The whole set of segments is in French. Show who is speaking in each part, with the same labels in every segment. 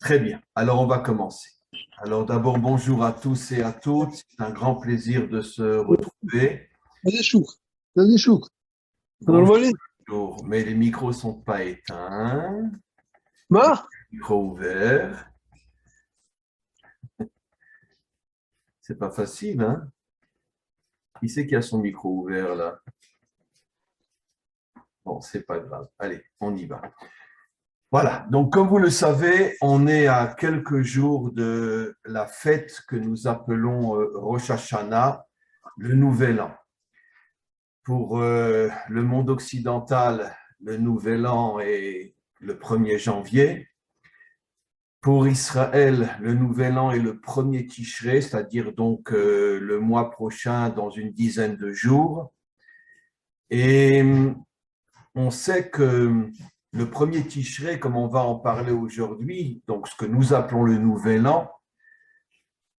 Speaker 1: Très bien. Alors, on va commencer. Alors, d'abord, bonjour à tous et à toutes. C'est un grand plaisir de se retrouver.
Speaker 2: هذا شوك هذا شوك انا
Speaker 1: Bonjour.
Speaker 2: الوالد
Speaker 1: Mais les micros ne sont pas éteints.
Speaker 2: ما
Speaker 1: Micro ouvert. C'est pas facile, hein? Qui c'est qui a son micro ouvert là? Bon, c'est pas grave. Allez, on y va. Voilà. Donc, comme vous le savez, on est à quelques jours de la fête que nous appelons Rosh Hashanah, le Nouvel An. Pour le monde occidental, le Nouvel An est le 1er janvier. Pour Israël, le Nouvel An est le 1er Tishré, c'est-à-dire donc le mois prochain dans une dizaine de jours. Et on sait que le 1er Tishré, comme on va en parler aujourd'hui, donc ce que nous appelons le Nouvel An,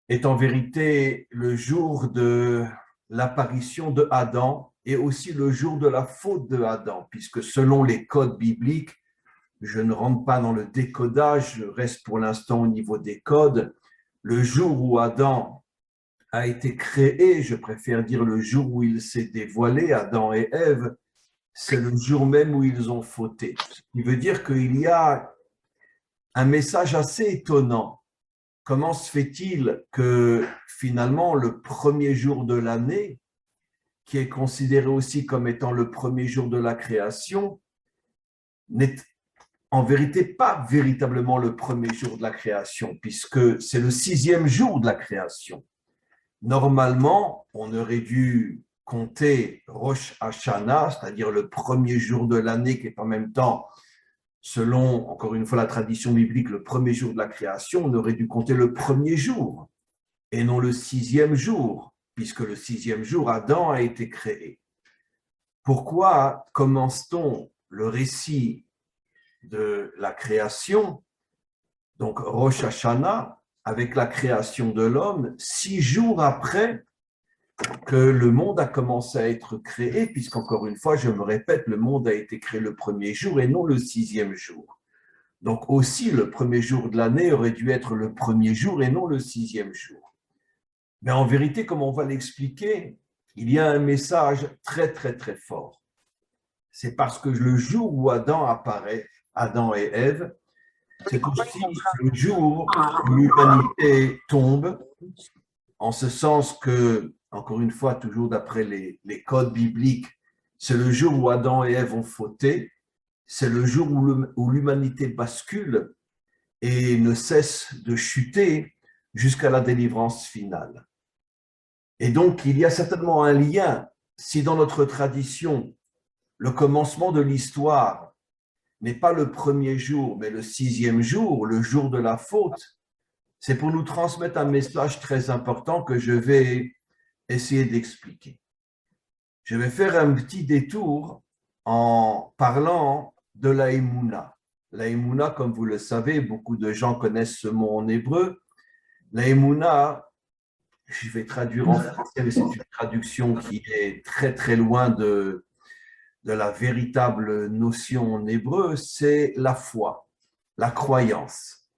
Speaker 1: est en vérité le jour de l'apparition de Adam et aussi le jour de la faute de Adam, puisque selon les codes bibliques, je ne rentre pas dans le décodage, je reste pour l'instant au niveau des codes, le jour où Adam a été créé, je préfère dire le jour où il s'est dévoilé, Adam et Ève, c'est le jour même où ils ont fauté. Ce qui veut dire qu'il y a un message assez étonnant. Comment se fait-il que finalement le 1er jour de l'année, qui est considéré aussi comme étant le 1er jour de la création, n'est en vérité pas véritablement le 1er jour de la création, puisque c'est le 6e jour de la création. Normalement, on aurait dû compter Rosh Hashanah, c'est-à-dire le 1er jour de l'année, qui est en même temps, selon, encore une fois, la tradition biblique, le 1er jour de la création, on aurait dû compter le 1er jour et non le 6e jour, puisque le 6e jour, Adam a été créé. Pourquoi commence-t-on le récit de la création, donc Rosh Hashanah, avec la création de l'homme, 6 jours après que le monde a commencé à être créé, puisqu'encore une fois, je me répète, le monde a été créé le 1er jour et non le 6e jour. Donc aussi, le 1er jour de l'année aurait dû être le 1er jour et non le 6e jour. Mais en vérité, comme on va l'expliquer, il y a un message très, très, très fort. C'est parce que le jour où Adam apparaît, Adam et Ève, c'est aussi le jour où l'humanité tombe, en ce sens que, encore une fois, toujours d'après les codes bibliques, c'est le jour où Adam et Ève ont fauté, c'est le jour où l'humanité bascule et ne cesse de chuter jusqu'à la délivrance finale. Et donc, il y a certainement un lien, si dans notre tradition, le commencement de l'histoire n'est pas le 1er jour, mais le 6e jour, le jour de la faute, c'est pour nous transmettre un message très important que je vais essayer d'expliquer. Je vais faire un petit détour en parlant de la Emouna. La Emouna, comme vous le savez, beaucoup de gens connaissent ce mot en hébreu. La Emouna, je vais traduire en français, mais c'est une traduction qui est très très loin de la véritable notion en hébreu, c'est la foi, la croyance.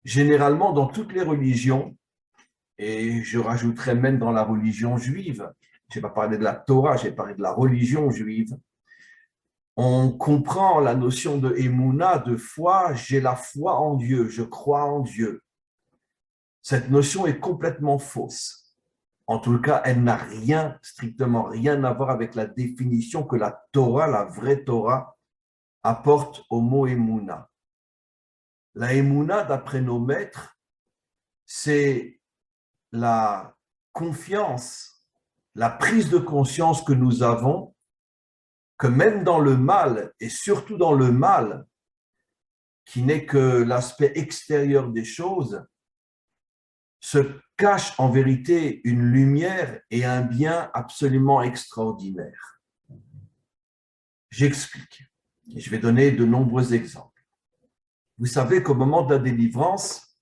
Speaker 1: Généralement, dans toutes les religions, et je rajouterais même dans la religion juive, je n'ai pas parlé de la Torah, j'ai parlé de la religion juive, on comprend la notion de Emouna, de foi, j'ai la foi en Dieu, je crois en Dieu. Cette notion est complètement fausse. En tout cas, elle n'a rien, strictement rien à voir avec la définition que la Torah, la vraie Torah, apporte au mot Emouna. La Emouna, d'après nos maîtres, c'est la confiance, la prise de conscience que nous avons que même dans le mal, et surtout dans le mal, qui n'est que l'aspect extérieur des choses, se cache en vérité une lumière et un bien absolument extraordinaire. J'explique. Je vais donner de nombreux exemples. Vous savez qu'au moment de la délivrance,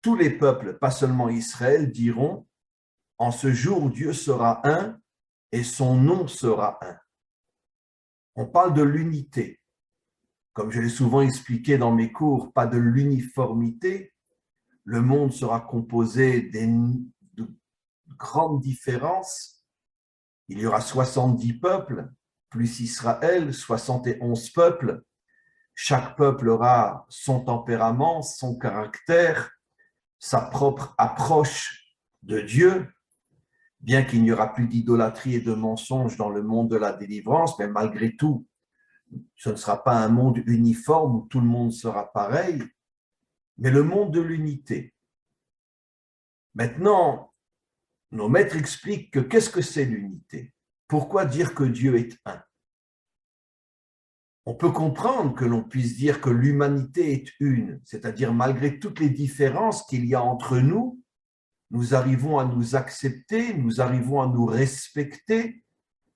Speaker 1: tous les peuples, pas seulement Israël, diront « En ce jour, Dieu sera un et son nom sera un ». On parle de l'unité. comme je l'ai souvent expliqué dans mes cours, pas de l'uniformité. Le monde sera composé de grandes différences. Il y aura 70 peuples, plus Israël, 71 peuples. Chaque peuple aura son tempérament, son caractère, sa propre approche de Dieu. Bien qu'il n'y aura plus d'idolâtrie et de mensonges dans le monde de la délivrance, mais malgré tout, ce ne sera pas un monde uniforme où tout le monde sera pareil, mais le monde de l'unité. Maintenant, nos maîtres expliquent que qu'est-ce que c'est l'unité? Pourquoi dire que Dieu est un? On peut comprendre que l'on puisse dire que l'humanité est une, c'est-à-dire malgré toutes les différences qu'il y a entre nous, nous arrivons à nous accepter, nous arrivons à nous respecter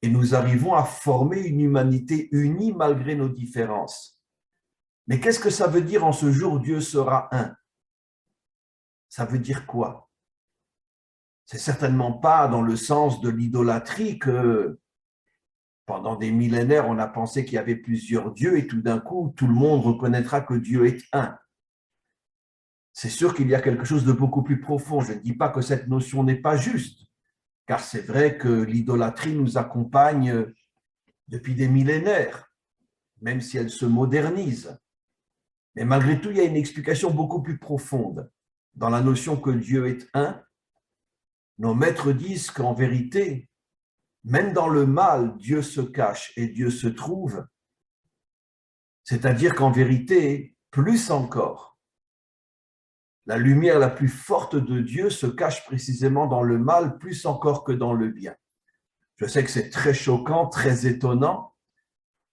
Speaker 1: et nous arrivons à former une humanité unie malgré nos différences. Mais qu'est-ce que ça veut dire en ce jour Dieu sera un? Ça veut dire quoi? C'est certainement pas dans le sens de l'idolâtrie que pendant des millénaires on a pensé qu'il y avait plusieurs dieux et tout d'un coup tout le monde reconnaîtra que Dieu est un. C'est sûr qu'il y a quelque chose de beaucoup plus profond. Je ne dis pas que cette notion n'est pas juste, car c'est vrai que l'idolâtrie nous accompagne depuis des millénaires, même si elle se modernise. Mais malgré tout, il y a une explication beaucoup plus profonde. Dans la notion que Dieu est un, nos maîtres disent qu'en vérité, même dans le mal, Dieu se cache et Dieu se trouve. C'est-à-dire qu'en vérité, plus encore, la lumière la plus forte de Dieu se cache précisément dans le mal, plus encore que dans le bien. Je sais que c'est très choquant, très étonnant,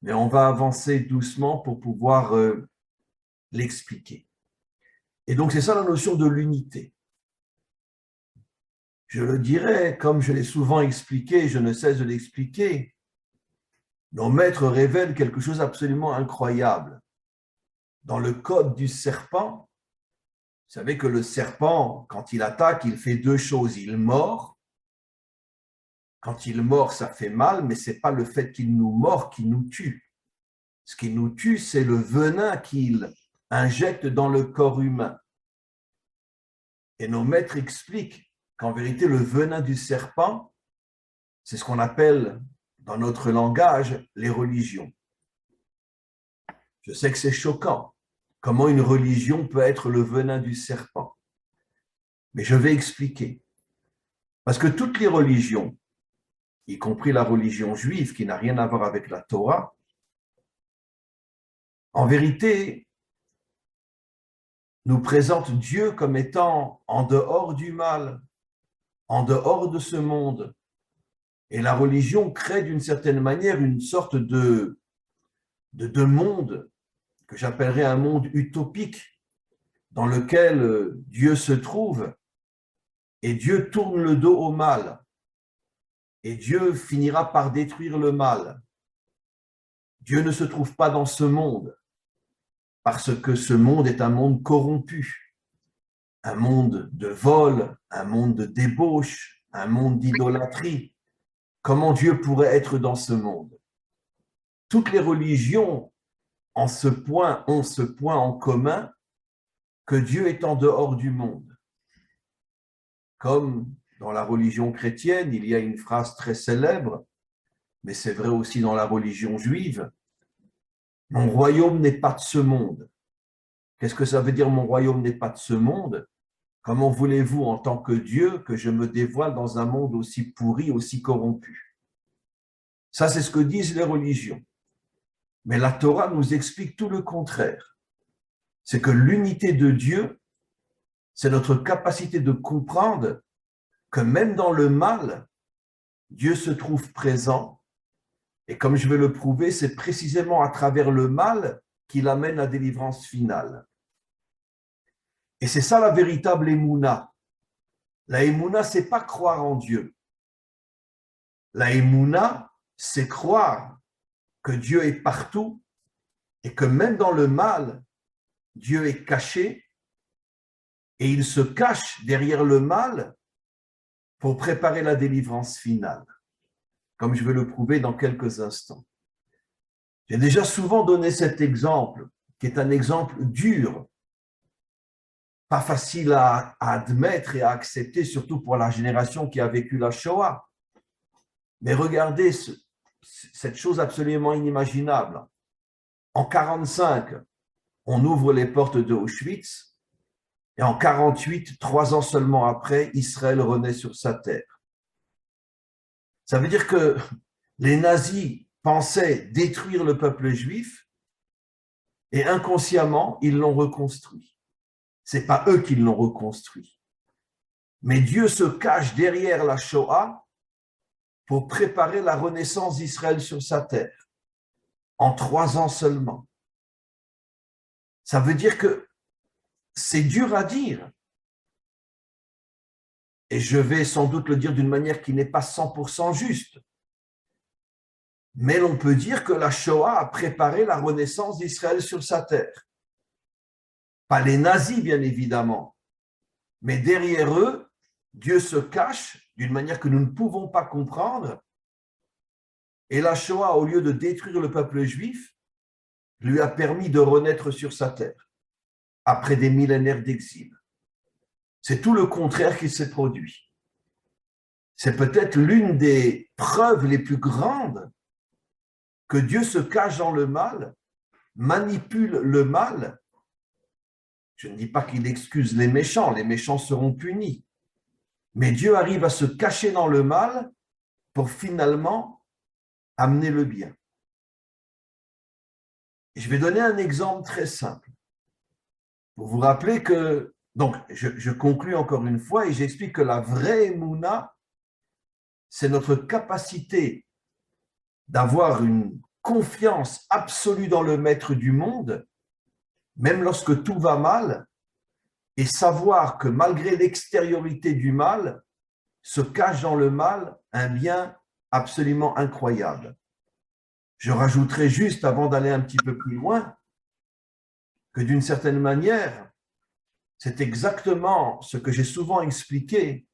Speaker 1: mais on va avancer doucement pour pouvoir l'expliquer. Et donc, c'est ça la notion de l'unité. Je le dirais, comme je l'ai souvent expliqué, je ne cesse de l'expliquer, nos maîtres révèlent quelque chose d'absolument incroyable. Dans le code du serpent, vous savez que le serpent, quand il attaque, il fait deux choses. Il mord. Quand il mord, ça fait mal, mais ce n'est pas le fait qu'il nous mord qui nous tue. Ce qui nous tue, c'est le venin qu'il injecte dans le corps humain. Et nos maîtres expliquent qu'en vérité, le venin du serpent, c'est ce qu'on appelle, dans notre langage, les religions. Je sais que c'est choquant. Comment une religion peut être le venin du serpent? Mais je vais expliquer. Parce que toutes les religions, y compris la religion juive qui n'a rien à voir avec la Torah, en vérité, nous présentent Dieu comme étant en dehors du mal, en dehors de ce monde. Et la religion crée d'une certaine manière une sorte de monde que j'appellerais un monde utopique dans lequel Dieu se trouve et Dieu tourne le dos au mal et Dieu finira par détruire le mal. Dieu ne se trouve pas dans ce monde parce que ce monde est un monde corrompu, un monde de vol, un monde de débauche, un monde d'idolâtrie. Comment Dieu pourrait être dans ce monde? Toutes les religions ont ce point en commun que Dieu est en dehors du monde. Comme dans la religion chrétienne, il y a une phrase très célèbre, mais c'est vrai aussi dans la religion juive, « Mon royaume n'est pas de ce monde ». Qu'est-ce que ça veut dire « Mon royaume n'est pas de ce monde » ? Comment voulez-vous, en tant que Dieu, que je me dévoile dans un monde aussi pourri, aussi corrompu? Ça, c'est ce que disent les religions. Mais la Torah nous explique tout le contraire. C'est que l'unité de Dieu, c'est notre capacité de comprendre que même dans le mal, Dieu se trouve présent. Et comme je vais le prouver, c'est précisément à travers le mal qu'il amène la délivrance finale. Et c'est ça la véritable émouna. La émouna, ce n'est pas croire en Dieu. La émouna, c'est croire que Dieu est partout et que même dans le mal, Dieu est caché et il se cache derrière le mal pour préparer la délivrance finale, comme je vais le prouver dans quelques instants. J'ai déjà souvent donné cet exemple, qui est un exemple dur, pas facile à admettre et à accepter, surtout pour la génération qui a vécu la Shoah. Mais regardez cette chose absolument inimaginable. En 1945, on ouvre les portes de Auschwitz, et en 1948, 3 ans seulement après, Israël renaît sur sa terre. Ça veut dire que les nazis pensaient détruire le peuple juif et inconsciemment, ils l'ont reconstruit. Ce n'est pas eux qui l'ont reconstruit. Mais Dieu se cache derrière la Shoah pour préparer la renaissance d'Israël sur sa terre, en 3 ans seulement. Ça veut dire que c'est dur à dire. Et je vais sans doute le dire d'une manière qui n'est pas 100% juste. Mais l'on peut dire que la Shoah a préparé la renaissance d'Israël sur sa terre. Pas les nazis, bien évidemment, mais derrière eux, Dieu se cache d'une manière que nous ne pouvons pas comprendre. Et la Shoah, au lieu de détruire le peuple juif, lui a permis de renaître sur sa terre, après des millénaires d'exil. C'est tout le contraire qui s'est produit. C'est peut-être l'une des preuves les plus grandes que Dieu se cache dans le mal, manipule le mal. Je ne dis pas qu'il excuse les méchants seront punis. Mais Dieu arrive à se cacher dans le mal pour finalement amener le bien. Je vais donner un exemple très simple. Vous vous rappelez que, donc je conclue encore une fois et j'explique que la vraie Emouna, c'est notre capacité d'avoir une confiance absolue dans le maître du monde, même lorsque tout va mal, et savoir que malgré l'extériorité du mal, se cache dans le mal un bien absolument incroyable. Je rajouterai juste, avant d'aller un petit peu plus loin, que d'une certaine manière, c'est exactement ce que j'ai souvent expliqué,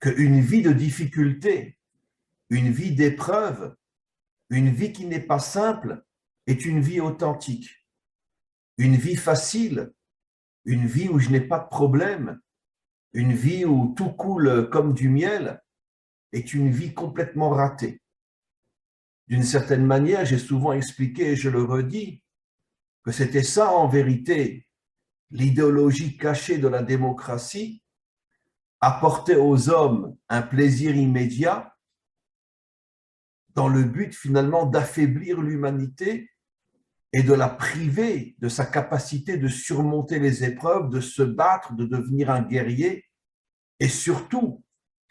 Speaker 1: qu'une vie de difficulté, une vie d'épreuve, une vie qui n'est pas simple, est une vie authentique. Une vie facile, une vie où je n'ai pas de problème, une vie où tout coule comme du miel, est une vie complètement ratée. D'une certaine manière, j'ai souvent expliqué, et je le redis, que c'était ça en vérité, l'idéologie cachée de la démocratie, apporter aux hommes un plaisir immédiat dans le but finalement d'affaiblir l'humanité et de la priver de sa capacité de surmonter les épreuves, de se battre, de devenir un guerrier et surtout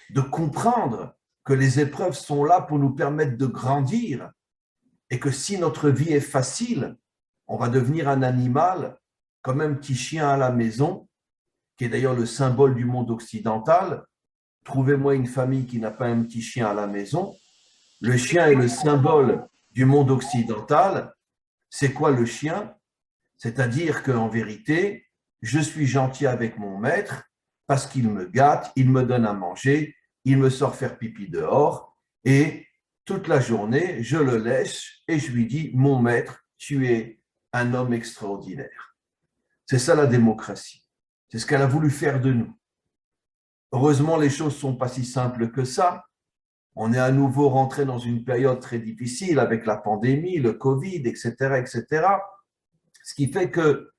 Speaker 1: de comprendre que les épreuves sont là pour nous permettre de grandir et que si notre vie est facile, on va devenir un animal comme un petit chien à la maison, qui est d'ailleurs le symbole du monde occidental. Trouvez-moi une famille qui n'a pas un petit chien à la maison. Le chien est le symbole du monde occidental. C'est quoi le chien? C'est-à-dire qu'en vérité, je suis gentil avec mon maître parce qu'il me gâte, il me donne à manger, il me sort faire pipi dehors et toute la journée, je le laisse et je lui dis « Mon maître, tu es un homme extraordinaire ». C'est ça la démocratie. C'est ce qu'elle a voulu faire de nous. Heureusement, les choses ne sont pas si simples que ça. On est à nouveau rentré dans une période très difficile avec la pandémie, le Covid, etc., etc. Ce qui fait que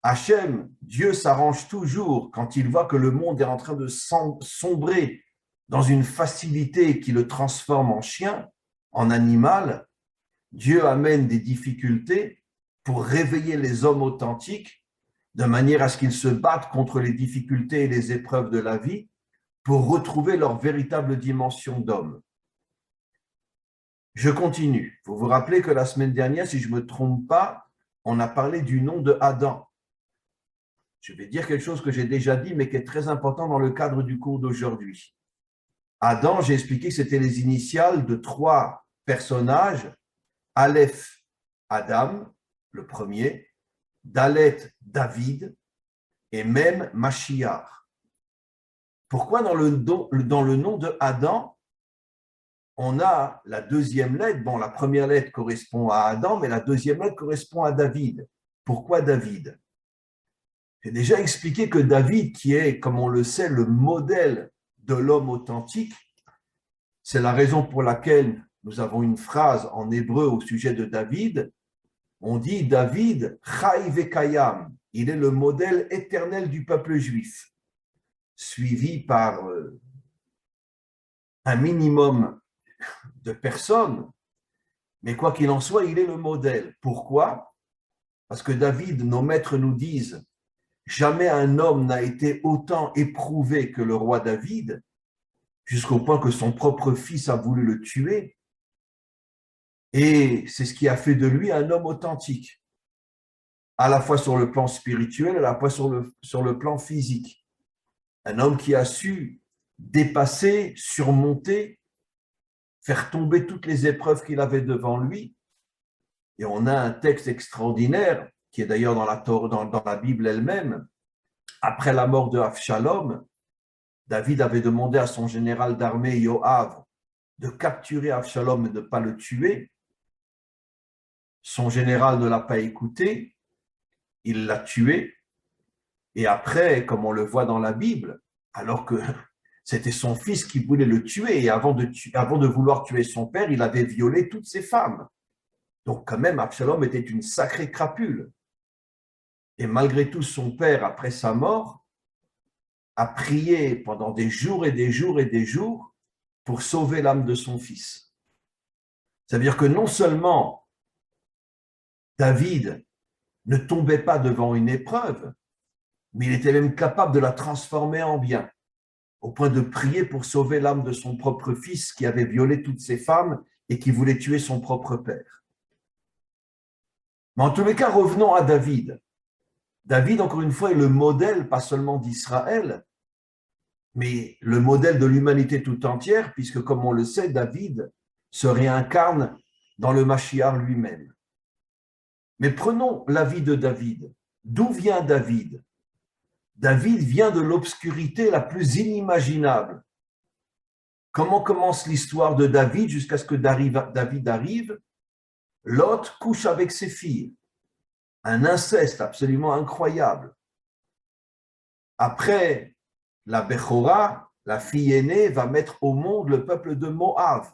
Speaker 1: Hachem, Dieu s'arrange toujours quand il voit que le monde est en train de sombrer dans une facilité qui le transforme en chien, en animal. Dieu amène des difficultés pour réveiller les hommes authentiques de manière à ce qu'ils se battent contre les difficultés et les épreuves de la vie pour retrouver leur véritable dimension d'homme. Je continue. Vous vous rappelez que la semaine dernière, si je ne me trompe pas, on a parlé du nom de Adam. Je vais dire quelque chose que j'ai déjà dit, mais qui est très important dans le cadre du cours d'aujourd'hui. Adam, j'ai expliqué que c'était les initiales de 3 personnages. Aleph, Adam, le premier, Dalet, David, et même Mashiach. Pourquoi dans le nom de Adam, on a la deuxième lettre. Bon, la première lettre correspond à Adam, mais la deuxième lettre correspond à David. Pourquoi David? J'ai déjà expliqué que David, qui est, comme on le sait, le modèle de l'homme authentique, c'est la raison pour laquelle nous avons une phrase en hébreu au sujet de David. On dit David, Chai vekayam, il est le modèle éternel du peuple juif, suivi par un minimum de personnes, mais quoi qu'il en soit, il est le modèle. Pourquoi? Parce que David, nos maîtres nous disent, jamais un homme n'a été autant éprouvé que le roi David, jusqu'au point que son propre fils a voulu le tuer. Et c'est ce qui a fait de lui un homme authentique, à la fois sur le plan spirituel, à la fois sur le plan physique. Un homme qui a su dépasser, surmonter, faire tomber toutes les épreuves qu'il avait devant lui. Et on a un texte extraordinaire, qui est d'ailleurs dans la Bible elle-même. Après la mort de Avshalom, David avait demandé à son général d'armée, Yoav, de capturer Avshalom et de ne pas le tuer. Son général ne l'a pas écouté, il l'a tué. Et après, comme on le voit dans la Bible, alors que c'était son fils qui voulait le tuer, et avant de vouloir tuer son père, il avait violé toutes ses femmes. Donc quand même, Absalom était une sacrée crapule. Et malgré tout, son père, après sa mort, a prié pendant des jours et des jours et des jours pour sauver l'âme de son fils. C'est-à-dire que non seulement David ne tombait pas devant une épreuve, mais il était même capable de la transformer en bien, au point de prier pour sauver l'âme de son propre fils qui avait violé toutes ses femmes et qui voulait tuer son propre père. Mais en tous les cas, revenons à David. David, encore une fois, est le modèle, pas seulement d'Israël, mais le modèle de l'humanité tout entière, puisque, comme on le sait, David se réincarne dans le Mashiach lui-même. Mais prenons la vie de David. D'où vient David? David vient de l'obscurité la plus inimaginable. Comment commence l'histoire de David jusqu'à ce que David arrive? Lot couche avec ses filles. Un inceste absolument incroyable. Après, la Bechora, la fille aînée, va mettre au monde le peuple de Moab.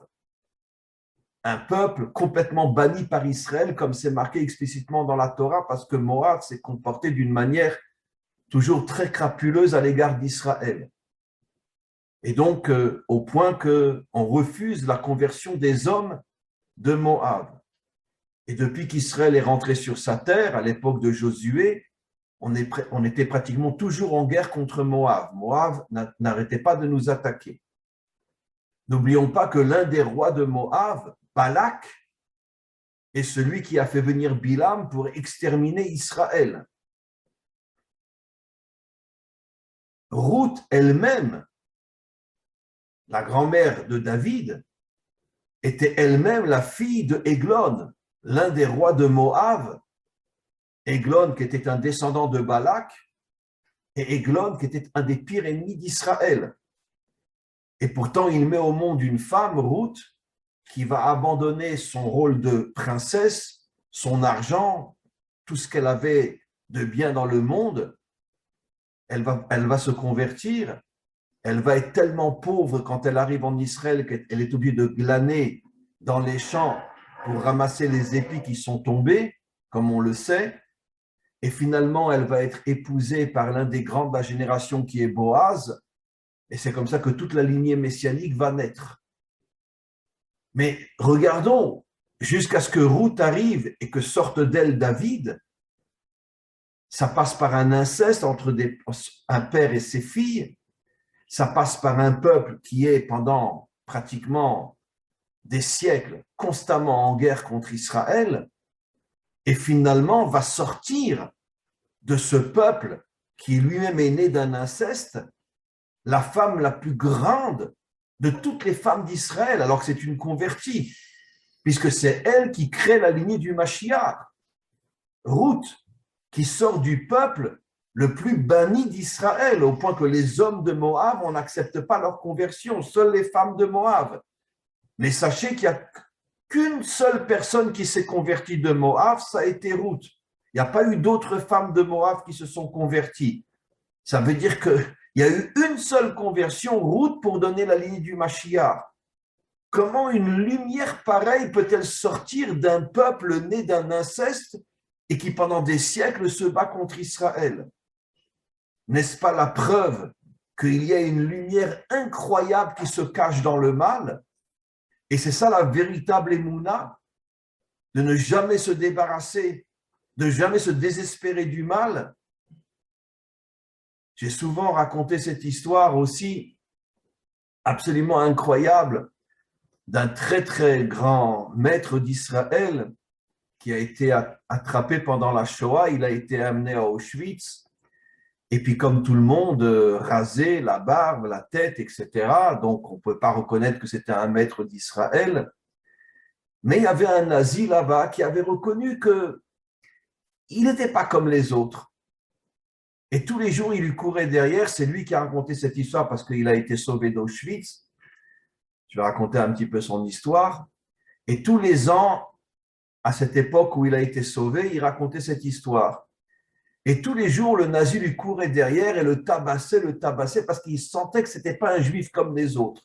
Speaker 1: Un peuple complètement banni par Israël, comme c'est marqué explicitement dans la Torah, parce que Moab s'est comporté d'une manière toujours très crapuleuse à l'égard d'Israël. Et donc, au point qu'on refuse la conversion des hommes de Moab. Et depuis qu'Israël est rentré sur sa terre, à l'époque de Josué, on était pratiquement toujours en guerre contre Moab. Moab n'arrêtait pas de nous attaquer. N'oublions pas que l'un des rois de Moab, Balak, est celui qui a fait venir Bilam pour exterminer Israël. Ruth elle-même, la grand-mère de David, était elle-même la fille de Églon, l'un des rois de Moab. Églon qui était un descendant de Balak et Églon qui était un des pires ennemis d'Israël. Et pourtant, il met au monde une femme, Ruth, qui va abandonner son rôle de princesse, son argent, tout ce qu'elle avait de bien dans le monde. Elle va se convertir. Elle va être tellement pauvre quand elle arrive en Israël qu'elle est obligée de glaner dans les champs pour ramasser les épis qui sont tombés, comme on le sait. Et finalement, elle va être épousée par l'un des grands de la génération qui est Boaz. Et c'est comme ça que toute la lignée messianique va naître. Mais regardons, jusqu'à ce que Ruth arrive et que sorte d'elle David, ça passe par un inceste entre un père et ses filles, ça passe par un peuple qui est pendant pratiquement des siècles constamment en guerre contre Israël, et finalement va sortir de ce peuple qui lui-même est né d'un inceste, la femme la plus grande de toutes les femmes d'Israël, alors que c'est une convertie, puisque c'est elle qui crée la lignée du Mashiach. Ruth, qui sort du peuple le plus banni d'Israël, au point que les hommes de Moab, on n'accepte pas leur conversion, seules les femmes de Moab. Mais sachez qu'il n'y a qu'une seule personne qui s'est convertie de Moab, ça a été Ruth. Il n'y a pas eu d'autres femmes de Moab qui se sont converties. Ça veut dire qu'il y a eu une seule conversion, Ruth, pour donner la lignée du Mashiach. Comment une lumière pareille peut-elle sortir d'un peuple né d'un inceste et qui pendant des siècles se bat contre Israël? N'est-ce pas la preuve qu'il y a une lumière incroyable qui se cache dans le mal? Et c'est ça la véritable émouna, de ne jamais se débarrasser, de jamais se désespérer du mal. J'ai souvent raconté cette histoire aussi absolument incroyable d'un très très grand maître d'Israël qui a été attrapé pendant la Shoah. Il a été amené à Auschwitz et puis comme tout le monde, rasé, la barbe, la tête, etc. Donc on ne peut pas reconnaître que c'était un maître d'Israël. Mais il y avait un nazi là-bas qui avait reconnu qu'il n'était pas comme les autres. Et tous les jours, il lui courait derrière. C'est lui qui a raconté cette histoire parce qu'il a été sauvé d'Auschwitz. Je vais raconter un petit peu son histoire. Et tous les ans, à cette époque où il a été sauvé, il racontait cette histoire. Et tous les jours, le nazi lui courait derrière et le tabassait parce qu'il sentait que ce n'était pas un juif comme les autres.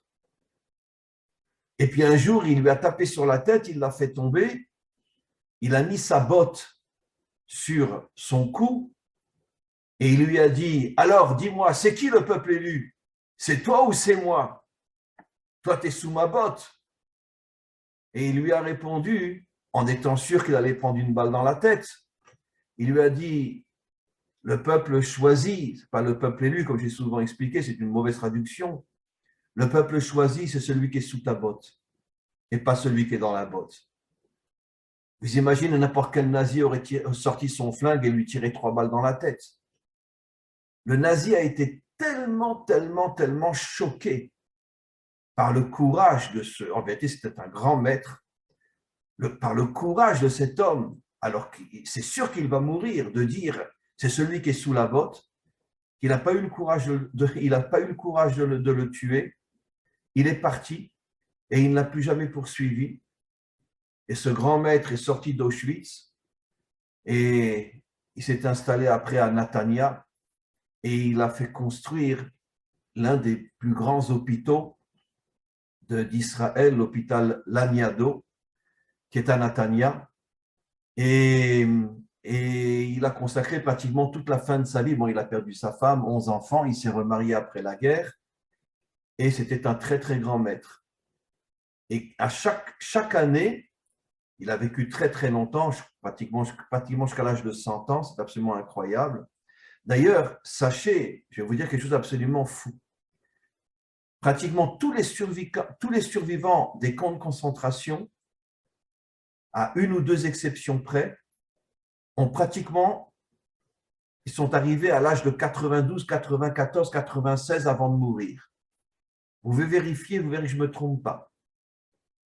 Speaker 1: Et puis un jour, il lui a tapé sur la tête, il l'a fait tomber, il a mis sa botte sur son cou et il lui a dit « Alors, dis-moi, c'est qui le peuple élu? C'est toi ou c'est moi? Toi, tu es sous ma botte. » Et il lui a répondu, en étant sûr qu'il allait prendre une balle dans la tête, il lui a dit « Le peuple choisi, ce n'est pas le peuple élu, comme j'ai souvent expliqué, c'est une mauvaise traduction. Le peuple choisi, c'est celui qui est sous ta botte et pas celui qui est dans la botte. » Vous imaginez, n'importe quel nazi aurait sorti son flingue et lui tiré 3 balles dans la tête. Le nazi a été tellement choqué par le courage de en vérité, c'était un grand maître, par le courage de cet homme, alors que c'est sûr qu'il va mourir, de dire c'est celui qui est sous la botte, qu'il n'a pas eu le courage de le tuer. Il est parti et il ne l'a plus jamais poursuivi. Et ce grand maître est sorti d'Auschwitz et il s'est installé après à Natania et il a fait construire l'un des plus grands hôpitaux d'Israël, l'hôpital Laniado, qui est à Natania. Et il a consacré pratiquement toute la fin de sa vie. Bon, il a perdu sa femme, 11 enfants, il s'est remarié après la guerre et c'était un très très grand maître. Et à chaque année, il a vécu très longtemps, pratiquement jusqu'à l'âge de 100 ans, c'est absolument incroyable. D'ailleurs, sachez, je vais vous dire quelque chose d'absolument fou. Pratiquement tous les survivants des camps de concentration, à une ou deux exceptions près, ils sont arrivés à l'âge de 92, 94, 96 avant de mourir. Vous pouvez vérifier, vous verrez que je ne me trompe pas.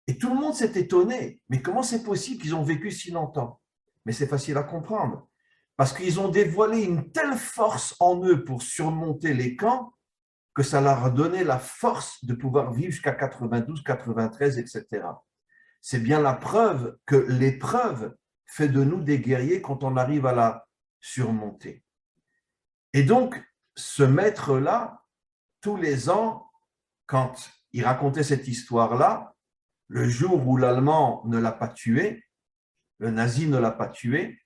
Speaker 1: Et tout le monde s'est étonné. Mais comment c'est possible qu'ils ont vécu si longtemps? Mais c'est facile à comprendre. Parce qu'ils ont dévoilé une telle force en eux pour surmonter les camps que ça leur a donné la force de pouvoir vivre jusqu'à 92, 93, etc. C'est bien la preuve que l'épreuve fait de nous des guerriers quand on arrive à la surmonter. Et donc, ce maître-là, tous les ans, quand il racontait cette histoire-là, le jour où l'Allemand ne l'a pas tué, le nazi ne l'a pas tué,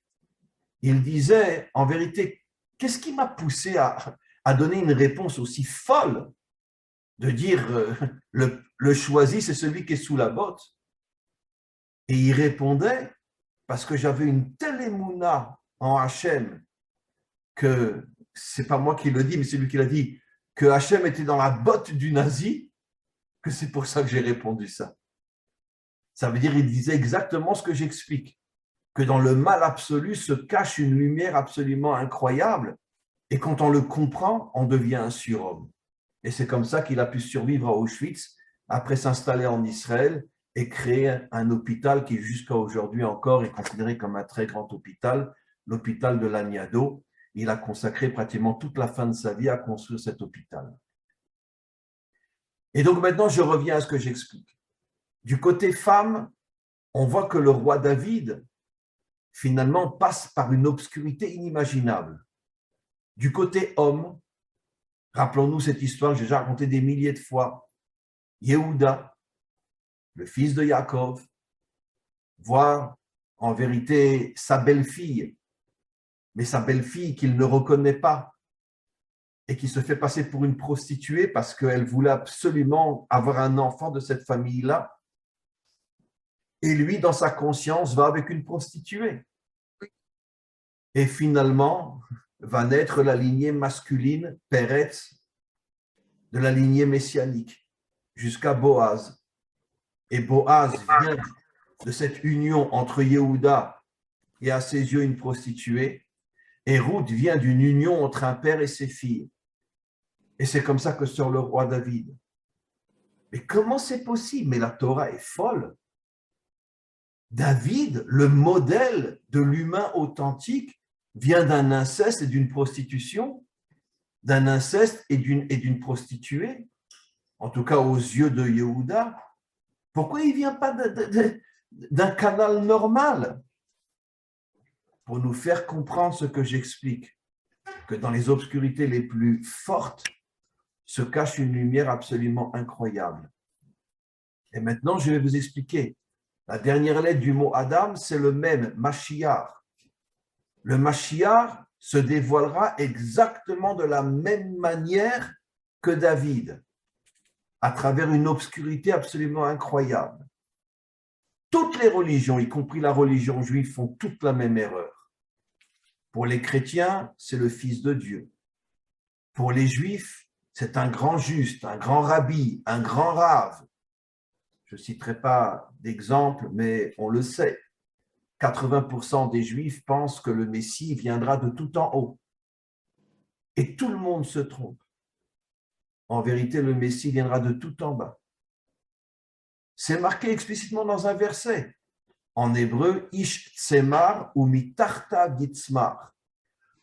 Speaker 1: il disait, en vérité, qu'est-ce qui m'a poussé à donner une réponse aussi folle de dire le choisi, c'est celui qui est sous la botte? Et il répondait, parce que j'avais une telle émouna en Hachem, que c'est pas moi qui le dis, mais c'est lui qui l'a dit, que Hachem était dans la botte du nazi, que c'est pour ça que j'ai répondu ça. Ça veut dire qu'il disait exactement ce que j'explique, que dans le mal absolu se cache une lumière absolument incroyable, et quand on le comprend, on devient un surhomme. Et c'est comme ça qu'il a pu survivre à Auschwitz, après s'installer en Israël et créer un hôpital qui jusqu'à aujourd'hui encore est considéré comme un très grand hôpital, l'hôpital de Laniado. Il a consacré pratiquement toute la fin de sa vie à construire cet hôpital. Et donc maintenant, je reviens à ce que j'explique. Du côté femme, on voit que le roi David, finalement, passe par une obscurité inimaginable. Du côté homme, rappelons-nous cette histoire, j'ai déjà raconté des milliers de fois, Yehuda, le fils de Yaakov, voit en vérité sa belle-fille, mais sa belle-fille qu'il ne reconnaît pas et qui se fait passer pour une prostituée parce qu'elle voulait absolument avoir un enfant de cette famille-là. Et lui, dans sa conscience, va avec une prostituée. Et finalement, va naître la lignée masculine, Péretz, de la lignée messianique, jusqu'à Boaz. Et Boaz vient de cette union entre Yehuda et à ses yeux une prostituée. Et Ruth vient d'une union entre un père et ses filles. Et c'est comme ça que sort le roi David. Mais comment c'est possible? Mais la Torah est folle. David, le modèle de l'humain authentique, vient d'un inceste et d'une prostitution, d'un inceste et d'une prostituée, en tout cas aux yeux de Yehuda. Pourquoi il ne vient pas d'un canal normal? Pour nous faire comprendre ce que j'explique, que dans les obscurités les plus fortes se cache une lumière absolument incroyable. Et maintenant, je vais vous expliquer. La dernière lettre du mot Adam, c'est le même, Mashiach. Le Mashiach se dévoilera exactement de la même manière que David, à travers une obscurité absolument incroyable. Toutes les religions, y compris la religion juive, font toute la même erreur. Pour les chrétiens, c'est le Fils de Dieu. Pour les juifs, c'est un grand juste, un grand rabbi, un grand rave. Je ne citerai pas d'exemple, mais on le sait. 80% des Juifs pensent que le Messie viendra de tout en haut. Et tout le monde se trompe. En vérité, le Messie viendra de tout en bas. C'est marqué explicitement dans un verset. En hébreu, Ish tsemar ou mitarta gitzmar.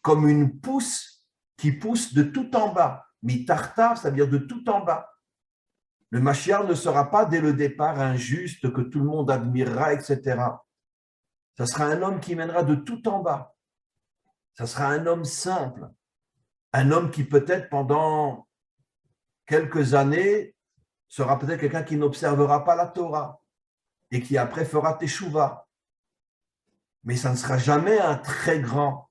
Speaker 1: Comme une pousse qui pousse de tout en bas. Mitarta, c'est-à-dire de tout en bas. Le Mashiach ne sera pas dès le départ un juste que tout le monde admirera, etc. Ça sera un homme qui mènera de tout en bas. Ça sera un homme simple. Un homme qui peut-être pendant quelques années sera peut-être quelqu'un qui n'observera pas la Torah et qui après fera teshuva. Mais ça ne sera jamais un très grand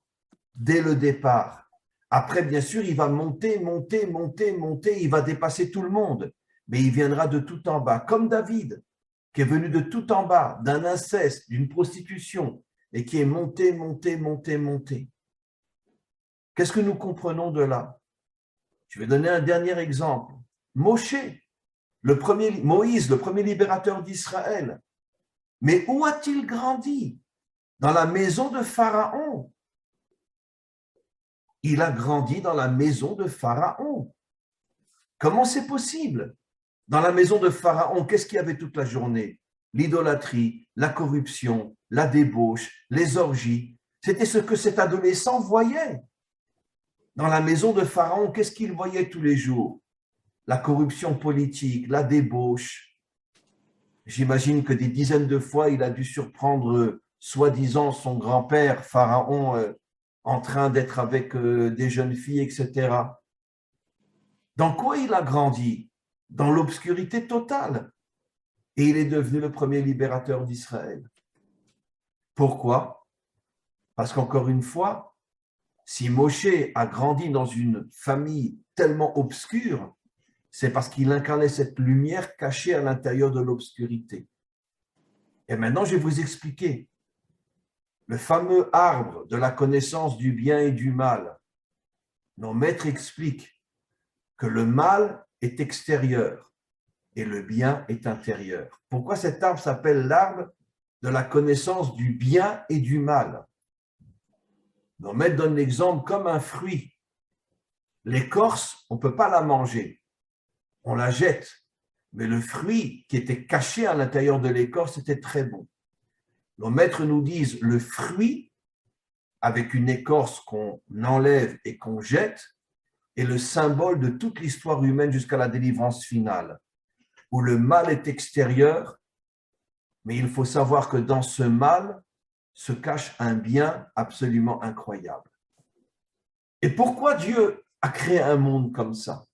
Speaker 1: dès le départ. Après, bien sûr, il va monter, il va dépasser tout le monde. Mais il viendra de tout en bas, comme David, qui est venu de tout en bas, d'un inceste, d'une prostitution, et qui est monté. Qu'est-ce que nous comprenons de là? Je vais donner un dernier exemple. Moïse, le premier libérateur d'Israël. Mais où a-t-il grandi? Dans la maison de Pharaon. Il a grandi dans la maison de Pharaon. Comment c'est possible? Dans la maison de Pharaon, qu'est-ce qu'il y avait toute la journée? L'idolâtrie, la corruption, la débauche, les orgies. C'était ce que cet adolescent voyait. Dans la maison de Pharaon, qu'est-ce qu'il voyait tous les jours? La corruption politique, la débauche. J'imagine que des dizaines de fois, il a dû surprendre, soi-disant, son grand-père, Pharaon, en train d'être avec des jeunes filles, etc. Dans quoi il a grandi? Dans l'obscurité totale. Et il est devenu le premier libérateur d'Israël. Pourquoi? Parce qu'encore une fois, si Moshe a grandi dans une famille tellement obscure, c'est parce qu'il incarnait cette lumière cachée à l'intérieur de l'obscurité. Et maintenant, je vais vous expliquer. Le fameux arbre de la connaissance du bien et du mal. Nos maîtres expliquent que le mal est extérieur et le bien est intérieur. Pourquoi cet arbre s'appelle l'arbre de la connaissance du bien et du mal? Nos maîtres donnent l'exemple comme un fruit. L'écorce, on ne peut pas la manger, on la jette. Mais le fruit qui était caché à l'intérieur de l'écorce était très bon. Nos maîtres nous disent le fruit, avec une écorce qu'on enlève et qu'on jette, est le symbole de toute l'histoire humaine jusqu'à la délivrance finale, où le mal est extérieur Mais il faut savoir que dans ce mal se cache un bien absolument incroyable. Et pourquoi Dieu a créé un monde comme ça?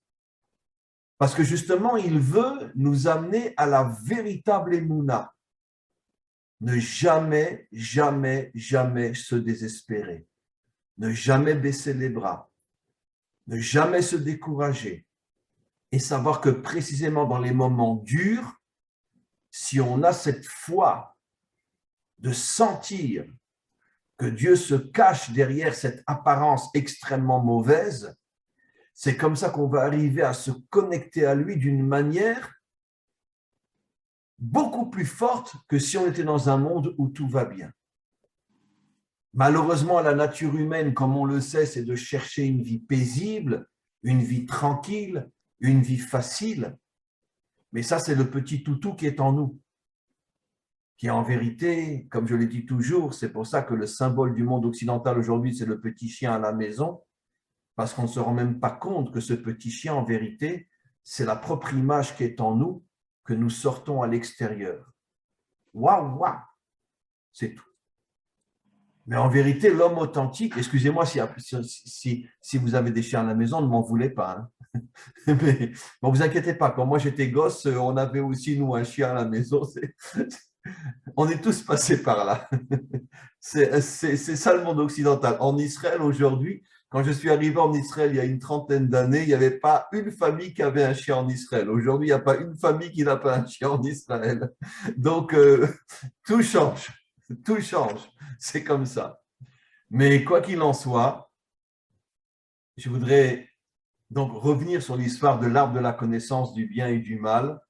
Speaker 1: Parce que justement, il veut nous amener à la véritable émouna. Ne jamais, jamais, jamais se désespérer. Ne jamais baisser les bras. Ne jamais se décourager. Et savoir que précisément dans les moments durs, si on a cette foi de sentir que Dieu se cache derrière cette apparence extrêmement mauvaise, c'est comme ça qu'on va arriver à se connecter à lui d'une manière beaucoup plus forte que si on était dans un monde où tout va bien. Malheureusement, la nature humaine, comme on le sait, c'est de chercher une vie paisible, une vie tranquille, une vie facile. Mais ça, c'est le petit toutou qui est en nous, qui en vérité, comme je l'ai dit toujours, c'est pour ça que le symbole du monde occidental aujourd'hui, c'est le petit chien à la maison, parce qu'on ne se rend même pas compte que ce petit chien, en vérité, c'est la propre image qui est en nous, que nous sortons à l'extérieur. Waouh, waouh, c'est tout. Mais en vérité, l'homme authentique, excusez-moi si vous avez des chiens à la maison, ne m'en voulez pas. Hein. Mais bon, vous inquiétez pas, quand moi j'étais gosse, on avait aussi, nous, un chien à la maison. On est tous passés par là. C'est ça le monde occidental. En Israël, aujourd'hui, quand je suis arrivé en Israël il y a une trentaine d'années, il n'y avait pas une famille qui avait un chien en Israël. Aujourd'hui, il n'y a pas une famille qui n'a pas un chien en Israël. Donc, tout change. Tout change. C'est comme ça. Mais quoi qu'il en soit, je voudrais donc revenir sur l'histoire de l'arbre de la connaissance du bien et du mal,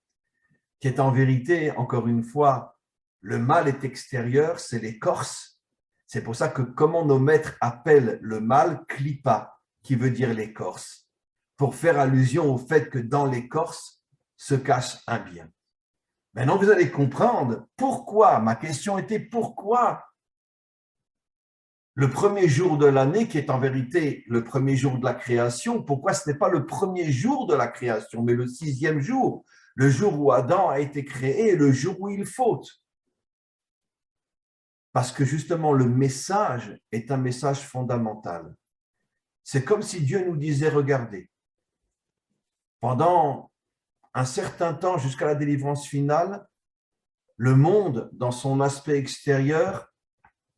Speaker 1: qui est en vérité, encore une fois, le mal est extérieur, c'est l'écorce. C'est pour ça que comment nos maîtres appellent le mal klipa, qui veut dire l'écorce, pour faire allusion au fait que dans l'écorce se cache un bien. Maintenant, vous allez comprendre pourquoi, ma question était pourquoi le premier jour de l'année, qui est en vérité le premier jour de la création, pourquoi ce n'est pas le premier jour de la création, mais le 6e jour, le jour où Adam a été créé et le jour où il faute. Parce que justement, le message est un message fondamental. C'est comme si Dieu nous disait, regardez, pendant un certain temps, jusqu'à la délivrance finale, le monde, dans son aspect extérieur,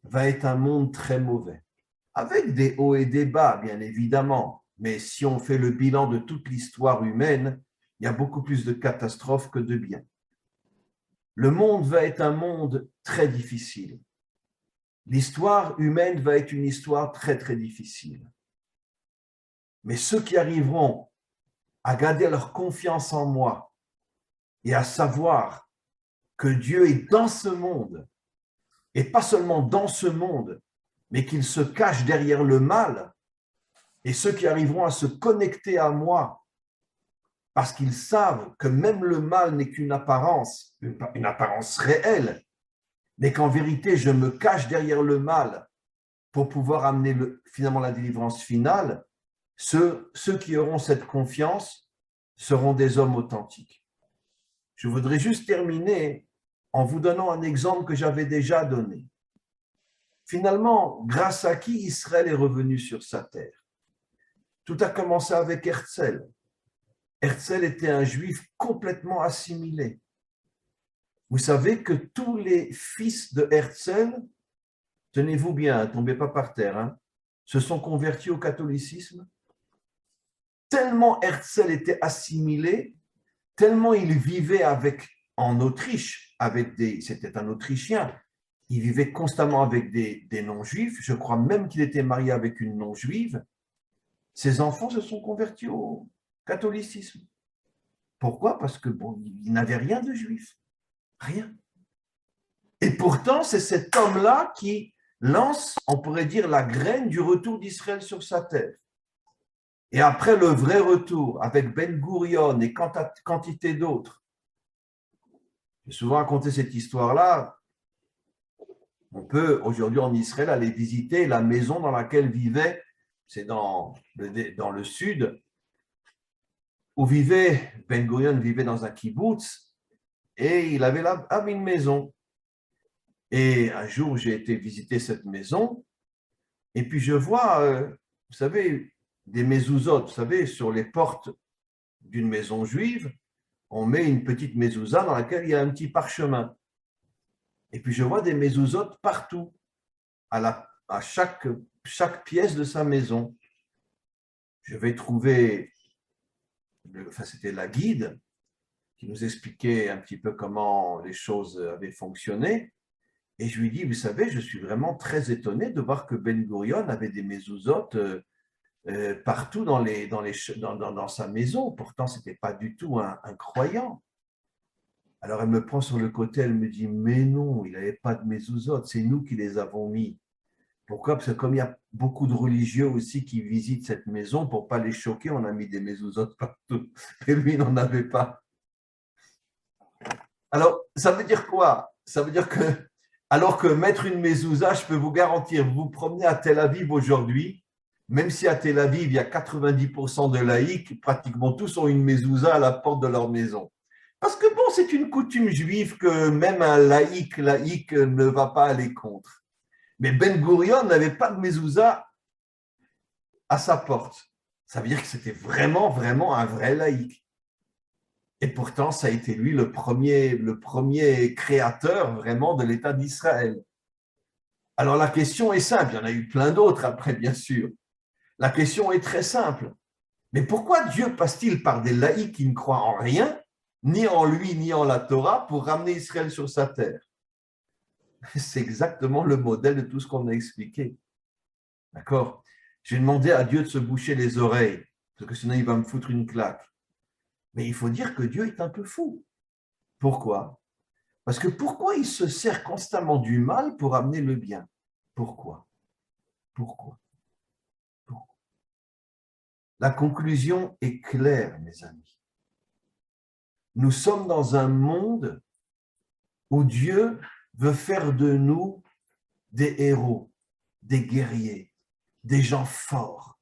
Speaker 1: va être un monde très mauvais. Avec des hauts et des bas, bien évidemment. Mais si on fait le bilan de toute l'histoire humaine, il y a beaucoup plus de catastrophes que de bien. Le monde va être un monde très difficile. L'histoire humaine va être une histoire très, très difficile. Mais ceux qui arriveront à garder leur confiance en moi et à savoir que Dieu est dans ce monde, et pas seulement dans ce monde, mais qu'il se cache derrière le mal, et ceux qui arriveront à se connecter à moi, parce qu'ils savent que même le mal n'est qu'une apparence, une apparence réelle, mais qu'en vérité, je me cache derrière le mal pour pouvoir amener finalement la délivrance finale, ceux qui auront cette confiance seront des hommes authentiques. Je voudrais juste terminer en vous donnant un exemple que j'avais déjà donné. Finalement, grâce à qui Israël est revenu sur sa terre? Tout a commencé avec Herzl. Herzl était un juif complètement assimilé. Vous savez que tous les fils de Herzl, tenez-vous bien, ne tombez pas par terre, hein, se sont convertis au catholicisme. Tellement Herzl était assimilé, tellement il vivait en Autriche, c'était un Autrichien, il vivait constamment avec des non-juifs, je crois même qu'il était marié avec une non-juive. Ses enfants se sont convertis au catholicisme. Pourquoi? Parce que il n'avait rien de juif. Rien. Et pourtant, c'est cet homme-là qui lance, on pourrait dire, la graine du retour d'Israël sur sa terre. Et après le vrai retour, avec Ben Gurion et quantité d'autres, j'ai souvent raconté cette histoire-là. On peut aujourd'hui en Israël aller visiter la maison dans laquelle vivait, c'est dans le sud, où vivait Ben Gurion, vivait dans un kibbutz, et il avait là une maison. Et un jour, j'ai été visiter cette maison et puis je vois, vous savez, des mezuzot, vous savez, sur les portes d'une maison juive, on met une petite mezouza dans laquelle il y a un petit parchemin. Et puis je vois des mezuzot partout, à chaque pièce de sa maison. Je vais trouver, c'était la guide qui nous expliquait un petit peu comment les choses avaient fonctionné. Et je lui dis, vous savez, je suis vraiment très étonné de voir que Ben Gurion avait des mezuzot partout dans sa maison. Pourtant, ce n'était pas du tout un croyant. Alors, elle me prend sur le côté, elle me dit, mais non, il n'avait pas de mezuzot, c'est nous qui les avons mis. Pourquoi? Parce que comme il y a beaucoup de religieux aussi qui visitent cette maison, pour ne pas les choquer, on a mis des mezuzot partout. Et lui, il n'en avait pas. Alors, ça veut dire quoi? Ça veut dire que, alors que mettre une mezouza, je peux vous garantir, vous vous promenez à Tel Aviv aujourd'hui, même si à Tel Aviv, il y a 90% de laïcs, pratiquement tous ont une mezouza à la porte de leur maison. Parce que bon, c'est une coutume juive que même un laïc ne va pas aller contre. Mais Ben Gurion n'avait pas de mezouza à sa porte. Ça veut dire que c'était vraiment, vraiment un vrai laïc. Et pourtant, ça a été lui le premier créateur vraiment de l'État d'Israël. Alors la question est simple, il y en a eu plein d'autres après, bien sûr. La question est très simple. Mais pourquoi Dieu passe-t-il par des laïcs qui ne croient en rien, ni en lui, ni en la Torah, pour ramener Israël sur sa terre? C'est exactement le modèle de tout ce qu'on a expliqué. D'accord? J'ai demandé à Dieu de se boucher les oreilles, parce que sinon il va me foutre une claque. Mais il faut dire que Dieu est un peu fou. Pourquoi? Parce que pourquoi il se sert constamment du mal pour amener le bien? Pourquoi? Pourquoi? Pourquoi? La conclusion est claire, mes amis. Nous sommes dans un monde où Dieu veut faire de nous des héros, des guerriers, des gens forts,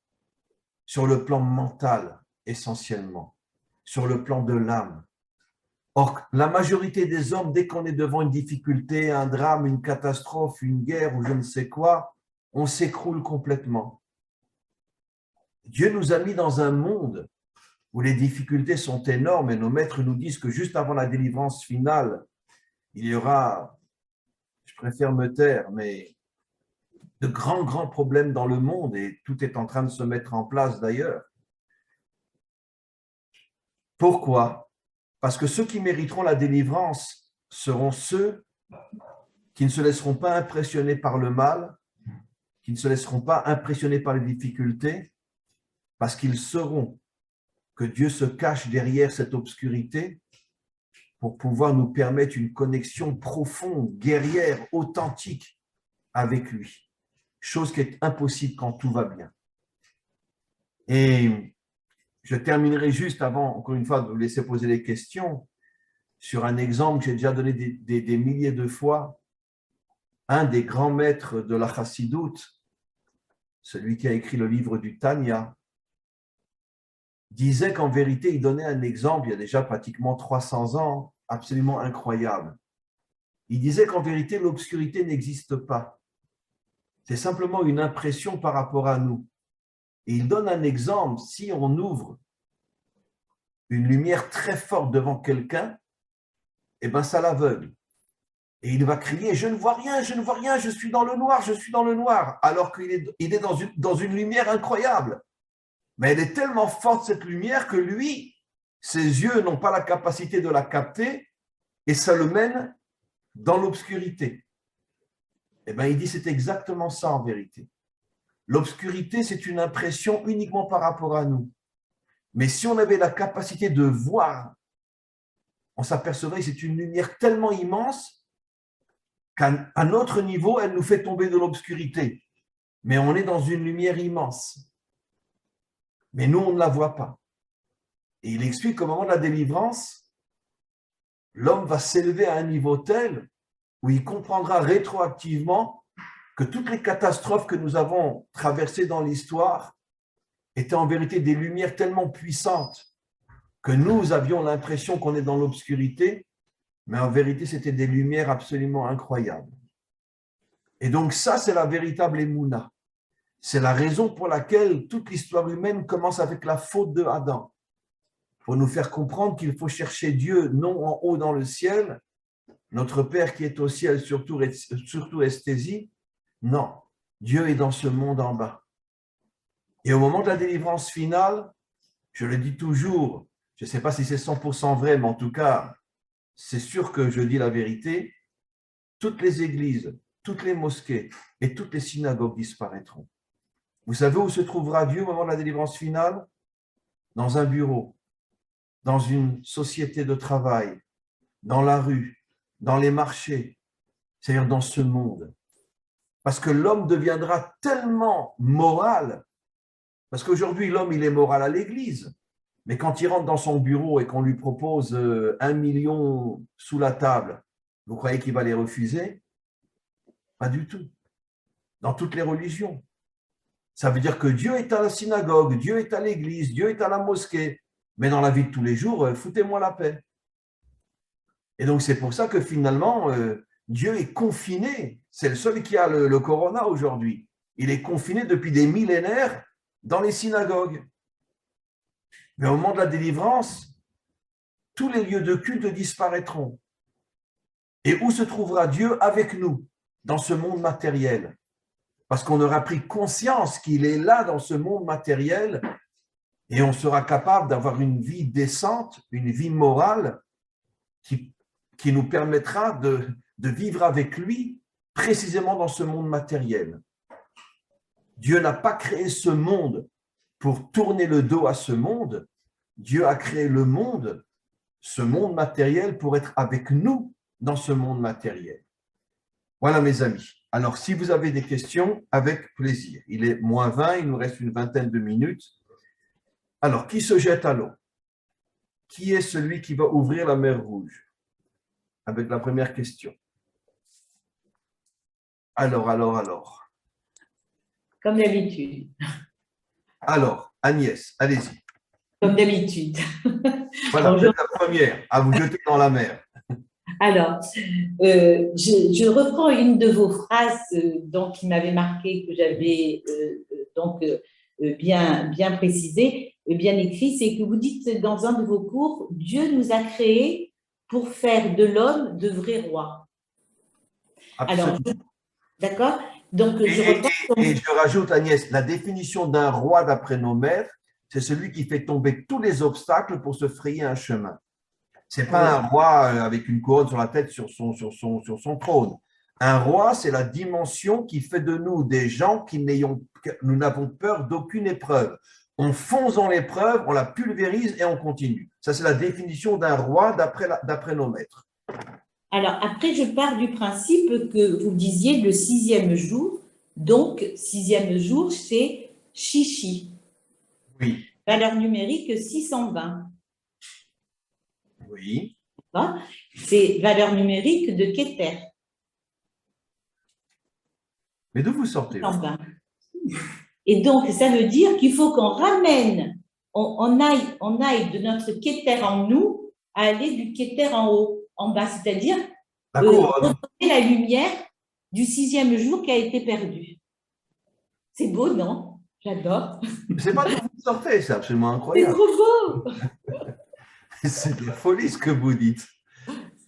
Speaker 1: sur le plan mental essentiellement, sur le plan de l'âme. Or, la majorité des hommes, dès qu'on est devant une difficulté, un drame, une catastrophe, une guerre ou je ne sais quoi, on s'écroule complètement. Dieu nous a mis dans un monde où les difficultés sont énormes et nos maîtres nous disent que juste avant la délivrance finale, il y aura, je préfère me taire, mais de grands problèmes dans le monde et tout est en train de se mettre en place d'ailleurs. Pourquoi? Parce que ceux qui mériteront la délivrance seront ceux qui ne se laisseront pas impressionner par le mal, qui ne se laisseront pas impressionner par les difficultés, parce qu'ils sauront que Dieu se cache derrière cette obscurité pour pouvoir nous permettre une connexion profonde, guerrière, authentique avec lui. Chose qui est impossible quand tout va bien. Et je terminerai juste avant, encore une fois, de vous laisser poser les questions, sur un exemple que j'ai déjà donné des milliers de fois. Un des grands maîtres de la Chassidoute, celui qui a écrit le livre du Tanya, disait qu'en vérité, il donnait un exemple, il y a déjà pratiquement 300 ans, absolument incroyable. Il disait qu'en vérité, l'obscurité n'existe pas. C'est simplement une impression par rapport à nous. Et il donne un exemple, si on ouvre une lumière très forte devant quelqu'un, eh bien ça l'aveugle. Et il va crier, je ne vois rien, je suis dans le noir, je suis dans le noir, alors qu'il est dans une lumière incroyable. Mais elle est tellement forte, cette lumière, que lui, ses yeux n'ont pas la capacité de la capter et ça le mène dans l'obscurité. Eh bien, il dit, c'est exactement ça en vérité. L'obscurité, c'est une impression uniquement par rapport à nous. Mais si on avait la capacité de voir, on s'apercevrait que c'est une lumière tellement immense qu'à notre niveau, elle nous fait tomber de l'obscurité. Mais on est dans une lumière immense. Mais nous, on ne la voit pas. Et il explique qu'au moment de la délivrance, l'homme va s'élever à un niveau tel où il comprendra rétroactivement que toutes les catastrophes que nous avons traversées dans l'histoire étaient en vérité des lumières tellement puissantes que nous avions l'impression qu'on est dans l'obscurité, mais en vérité, c'était des lumières absolument incroyables. Et donc ça, c'est la véritable émouna. C'est la raison pour laquelle toute l'histoire humaine commence avec la faute de Adam. Pour nous faire comprendre qu'il faut chercher Dieu non en haut dans le ciel, notre Père qui est au ciel, surtout esthésie. Non, Dieu est dans ce monde en bas. Et au moment de la délivrance finale, je le dis toujours, je ne sais pas si c'est 100% vrai, mais en tout cas, c'est sûr que je dis la vérité, toutes les églises, toutes les mosquées et toutes les synagogues disparaîtront. Vous savez où se trouvera Dieu au moment de la délivrance finale? Dans un bureau, dans une société de travail, dans la rue, dans les marchés, c'est-à-dire dans ce monde. Parce que l'homme deviendra tellement moral, parce qu'aujourd'hui, l'homme, il est moral à l'église, mais quand il rentre dans son bureau et qu'on lui propose 1 million sous la table, vous croyez qu'il va les refuser? Pas du tout. Dans toutes les religions. Ça veut dire que Dieu est à la synagogue, Dieu est à l'église, Dieu est à la mosquée, mais dans la vie de tous les jours, foutez-moi la paix. Et donc, c'est pour ça que finalement, Dieu est confiné. C'est le seul qui a le corona aujourd'hui. Il est confiné depuis des millénaires dans les synagogues. Mais au moment de la délivrance, tous les lieux de culte disparaîtront. Et où se trouvera Dieu avec nous, dans ce monde matériel? Parce qu'on aura pris conscience qu'il est là dans ce monde matériel et on sera capable d'avoir une vie décente, une vie morale qui nous permettra de vivre avec lui précisément dans ce monde matériel. Dieu n'a pas créé ce monde pour tourner le dos à ce monde. Dieu a créé le monde, ce monde matériel, pour être avec nous dans ce monde matériel. Voilà mes amis. Alors, si vous avez des questions, avec plaisir. Il est -20, il nous reste une vingtaine de minutes. Alors, qui se jette à l'eau? Qui est celui qui va ouvrir la mer Rouge? Avec la première question. Alors.
Speaker 3: Comme d'habitude.
Speaker 1: Alors, Agnès, allez-y.
Speaker 3: Comme d'habitude.
Speaker 1: Voilà, vous êtes la première à vous jeter dans la mer.
Speaker 3: Alors, je reprends une de vos phrases qui m'avait marqué, que j'avais bien précisé, bien écrit, c'est que vous dites dans un de vos cours, Dieu nous a créés pour faire de l'homme de vrais rois.
Speaker 1: Absolument.
Speaker 3: Alors, d'accord? Donc,
Speaker 1: et je rajoute, Agnès, la définition d'un roi d'après nos maîtres, c'est celui qui fait tomber tous les obstacles pour se frayer un chemin. Ce n'est pas un roi avec une couronne sur la tête sur son trône. Un roi, c'est la dimension qui fait de nous des gens nous n'avons peur d'aucune épreuve. On fonce dans l'épreuve, on la pulvérise et on continue. Ça, c'est la définition d'un roi d'après nos maîtres.
Speaker 3: Alors, après, je pars du principe que vous disiez le 6e jour. Donc, 6e jour, c'est Chichi.
Speaker 1: Oui.
Speaker 3: Valeur numérique 620.
Speaker 1: Oui.
Speaker 3: C'est valeur numérique de Keter.
Speaker 1: Mais d'où vous sortez là?
Speaker 3: Et donc, ça veut dire qu'il faut qu'on ramène, on aille de notre Keter en nous à aller du Keter en haut, en bas, c'est-à-dire retrouver la lumière du 6e jour qui a été perdue. C'est beau, non? J'adore.
Speaker 1: C'est pas d'où vous sortez, c'est absolument incroyable.
Speaker 3: C'est trop beau.
Speaker 1: C'est de la folie ce que vous dites.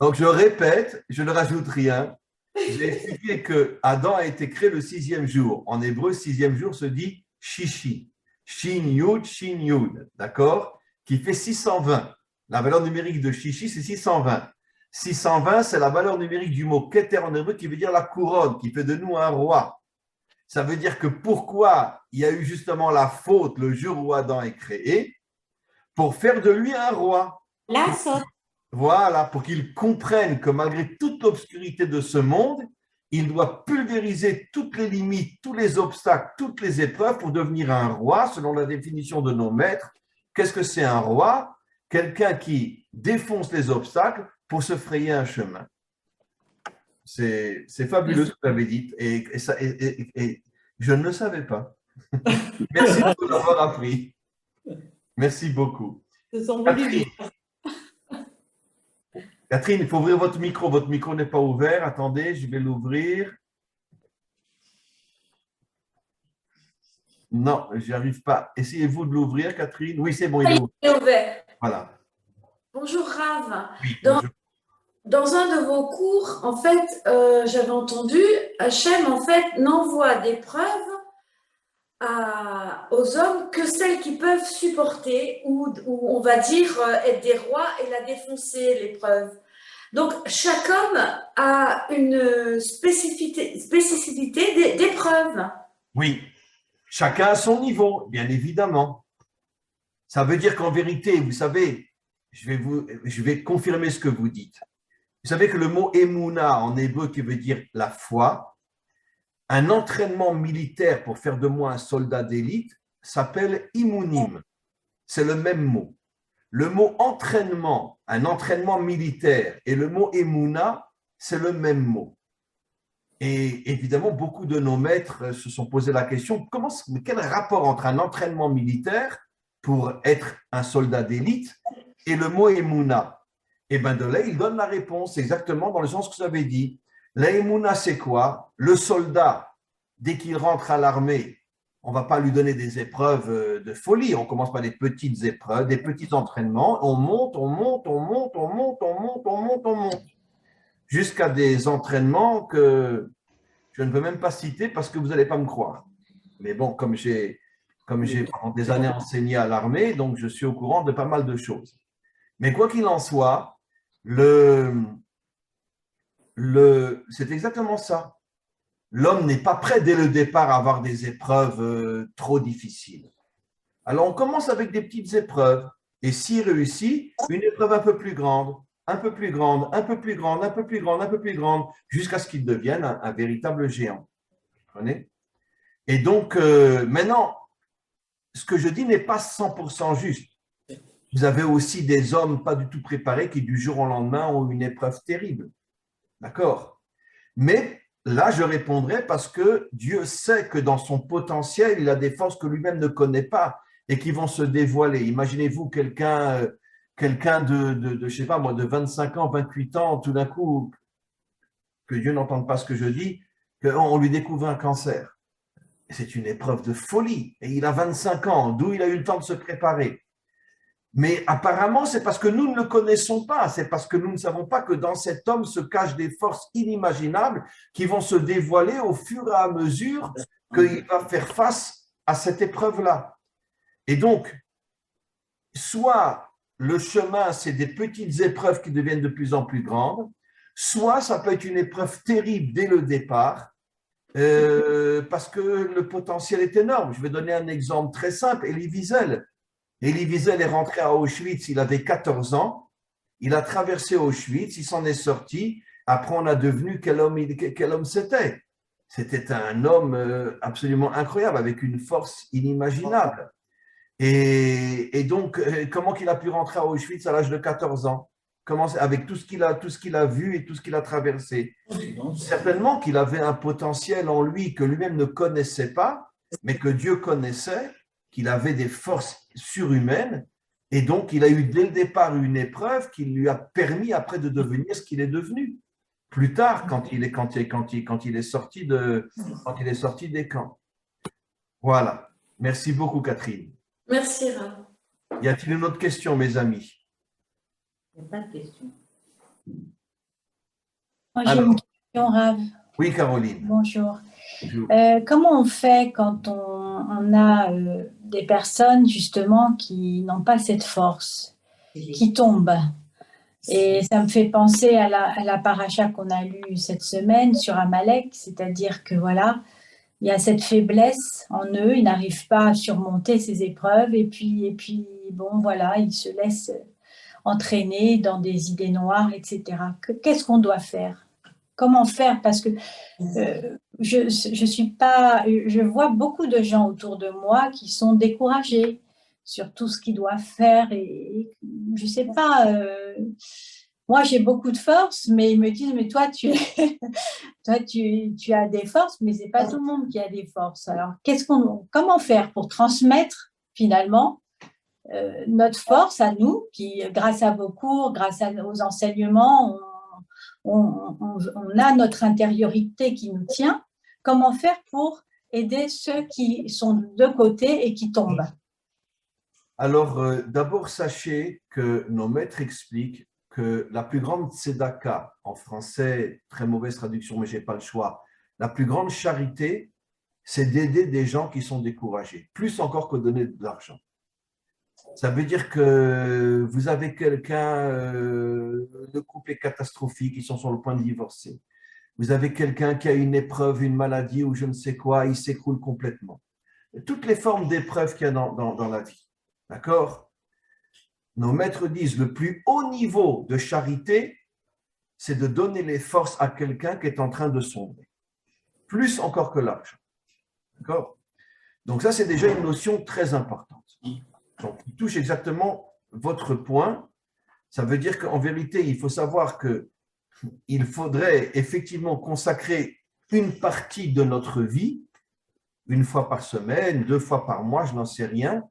Speaker 1: Donc, je répète, je ne rajoute rien. J'ai expliqué que Adam a été créé le 6e jour. En hébreu, 6e jour se dit Shishi. Shin Yud, d'accord? Qui fait 620. La valeur numérique de Shishi, c'est 620. 620, c'est la valeur numérique du mot Keter en hébreu qui veut dire la couronne, qui fait de nous un roi. Ça veut dire que pourquoi il y a eu justement la faute le jour où Adam est créé? Pour faire de lui un roi.
Speaker 3: La saute.
Speaker 1: Voilà, pour qu'il comprenne que malgré toute l'obscurité de ce monde, il doit pulvériser toutes les limites, tous les obstacles, toutes les épreuves pour devenir un roi, selon la définition de nos maîtres. Qu'est-ce que c'est un roi? Quelqu'un qui défonce les obstacles pour se frayer un chemin. C'est fabuleux ce que vous avez dit et je ne le savais pas. Merci de l'avoir appris. Merci beaucoup. Catherine, il faut ouvrir votre micro. Votre micro n'est pas ouvert. Attendez, je vais l'ouvrir. Non, j'y arrive pas. Essayez-vous de l'ouvrir, Catherine. Oui, c'est bon, il est ouvert.
Speaker 4: Il est ouvert.
Speaker 1: Voilà.
Speaker 4: Bonjour Rav.
Speaker 1: Oui,
Speaker 4: Dans,
Speaker 1: bonjour.
Speaker 4: dans un de vos cours, en fait, j'avais entendu, Hachem, en fait, n'envoie des preuves aux hommes que celles qui peuvent supporter ou on va dire être des rois et la défoncer, l'épreuve. Donc, chaque homme a une spécificité d'épreuve.
Speaker 1: Oui, chacun à son niveau, bien évidemment. Ça veut dire qu'en vérité, vous savez, je vais confirmer ce que vous dites. Vous savez que le mot Emouna en hébreu qui veut dire la foi, un entraînement militaire pour faire de moi un soldat d'élite s'appelle Imunim. C'est le même mot. Le mot entraînement, un entraînement militaire, et le mot Emouna, c'est le même mot. Et évidemment, beaucoup de nos maîtres se sont posé la question, quel rapport entre un entraînement militaire pour être un soldat d'élite et le mot Emouna? Et bien de là, il donne la réponse exactement dans le sens que vous avez dit. La Emouna, c'est quoi? Le soldat, dès qu'il rentre à l'armée, on ne va pas lui donner des épreuves de folie. On commence par des petites épreuves, des petits entraînements. On monte, on monte, on monte, on monte, on monte, on monte, on monte. Jusqu'à des entraînements que je ne peux même pas citer parce que vous n'allez pas me croire. Mais bon, comme j'ai pendant des années enseigné à l'armée, donc je suis au courant de pas mal de choses. Mais quoi qu'il en soit, c'est exactement ça. L'homme n'est pas prêt dès le départ à avoir des épreuves trop difficiles. Alors, on commence avec des petites épreuves. Et s'il réussit, une épreuve un peu plus grande, un peu plus grande, un peu plus grande, un peu plus grande, un peu plus grande, jusqu'à ce qu'il devienne un véritable géant. Vous comprenez? Et donc, maintenant, ce que je dis n'est pas 100% juste. Vous avez aussi des hommes pas du tout préparés qui, du jour au lendemain, ont une épreuve terrible. D'accord? Mais là, je répondrai parce que Dieu sait que dans son potentiel, il a des forces que lui-même ne connaît pas et qui vont se dévoiler. Imaginez-vous quelqu'un de, je sais pas moi, de 25 ans, 28 ans, tout d'un coup, que Dieu n'entende pas ce que je dis, qu'on lui découvre un cancer. C'est une épreuve de folie. Et il a 25 ans, d'où il a eu le temps de se préparer. Mais apparemment, c'est parce que nous ne le connaissons pas. C'est parce que nous ne savons pas que dans cet homme se cachent des forces inimaginables qui vont se dévoiler au fur et à mesure qu'il va faire face à cette épreuve-là. Et donc, soit le chemin, c'est des petites épreuves qui deviennent de plus en plus grandes, soit ça peut être une épreuve terrible dès le départ, parce que le potentiel est énorme. Je vais donner un exemple très simple, Elie Wiesel. Elie Wiesel est rentré à Auschwitz, il avait 14 ans, il a traversé Auschwitz, il s'en est sorti, après on a devenu quel homme c'était. C'était un homme absolument incroyable, avec une force inimaginable. Et donc, comment il a pu rentrer à Auschwitz à l'âge de 14 ans? Avec tout ce qu'il a vu et tout ce qu'il a traversé. Certainement qu'il avait un potentiel en lui que lui-même ne connaissait pas, mais que Dieu connaissait, qu'il avait des forces surhumaines, et donc il a eu dès le départ une épreuve qui lui a permis après de devenir ce qu'il est devenu. Plus tard, quand il est sorti des camps. Voilà. Merci beaucoup, Catherine.
Speaker 4: Merci, Rav.
Speaker 1: Y a-t-il une autre question, mes amis?
Speaker 3: Il n'y a pas de question.
Speaker 5: Moi, j'ai une question, Rav.
Speaker 1: Oui, Caroline.
Speaker 5: Bonjour.
Speaker 1: Bonjour.
Speaker 5: Comment on fait quand on a des personnes, justement, qui n'ont pas cette force, qui tombent? Et ça me fait penser à la paracha qu'on a lue cette semaine sur Amalek, c'est-à-dire que voilà, il y a cette faiblesse en eux, ils n'arrivent pas à surmonter ces épreuves, et puis bon, voilà, ils se laissent entraîner dans des idées noires, etc. Qu'est-ce qu'on doit faire? Comment faire? Parce que je suis pas, je vois beaucoup de gens autour de moi qui sont découragés sur tout ce qu'ils doivent faire et je sais pas. Moi, j'ai beaucoup de force, mais ils me disent, mais toi, tu as des forces, mais c'est pas tout le monde qui a des forces. Alors, comment faire pour transmettre finalement notre force à nous, qui, grâce à vos cours, grâce aux enseignements, on a notre intériorité qui nous tient. Comment faire pour aider ceux qui sont de côté et qui tombent?
Speaker 1: Alors, d'abord, sachez que nos maîtres expliquent que la plus grande tzedaka, en français, très mauvaise traduction, mais je n'ai pas le choix, la plus grande charité, c'est d'aider des gens qui sont découragés, plus encore que donner de l'argent. Ça veut dire que vous avez quelqu'un, le couple est catastrophique, ils sont sur le point de divorcer. Vous avez quelqu'un qui a une épreuve, une maladie ou je ne sais quoi, il s'écroule complètement. Toutes les formes d'épreuves qu'il y a dans la vie. D'accord? Nos maîtres disent le plus haut niveau de charité, c'est de donner les forces à quelqu'un qui est en train de sombrer. Plus encore que l'argent. D'accord? Donc ça, c'est déjà une notion très importante. Donc, il touche exactement votre point. Ça veut dire qu'en vérité, il faut savoir qu'il faudrait effectivement consacrer une partie de notre vie, une fois par semaine, 2 fois par mois, je n'en sais rien,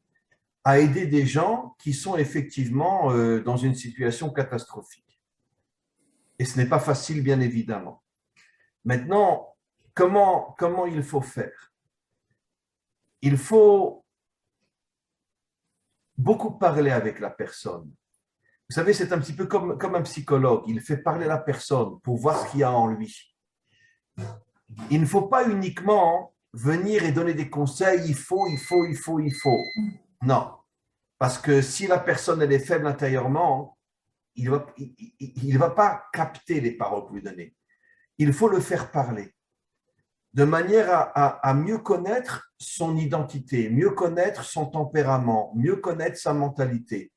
Speaker 1: à aider des gens qui sont effectivement dans une situation catastrophique. Et ce n'est pas facile, bien évidemment. Maintenant, comment il faut faire? Il faut beaucoup parler avec la personne. Vous savez, c'est un petit peu comme un psychologue. Il fait parler la personne pour voir ce qu'il y a en lui. Il ne faut pas uniquement venir et donner des conseils, il faut. Non, parce que si la personne elle est faible intérieurement, il ne va pas capter les paroles que vous lui donnez. Il faut le faire parler, de manière à mieux connaître son identité, mieux connaître son tempérament, mieux connaître sa mentalité.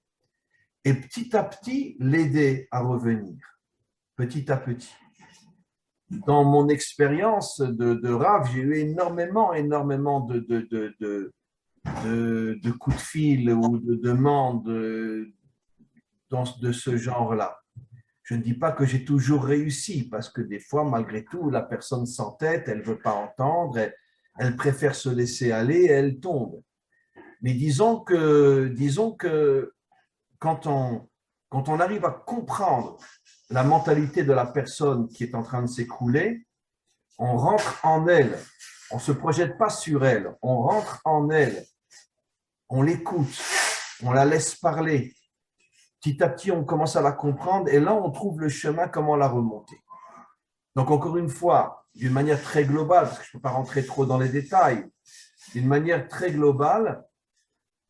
Speaker 1: Et petit à petit, l'aider à revenir, petit à petit. Dans mon expérience de Rav, j'ai eu énormément de coups de fil ou de demandes de ce genre-là. Je ne dis pas que j'ai toujours réussi, parce que des fois, malgré tout, la personne s'entête, elle ne veut pas entendre, elle préfère se laisser aller, elle tombe. Mais disons que quand on arrive à comprendre la mentalité de la personne qui est en train de s'écrouler, on rentre en elle, on ne se projette pas sur elle, on rentre en elle, on l'écoute, on la laisse parler. Petit à petit, on commence à la comprendre et là, on trouve le chemin comment la remonter. Donc, encore une fois, d'une manière très globale, parce que je ne peux pas rentrer trop dans les détails, d'une manière très globale,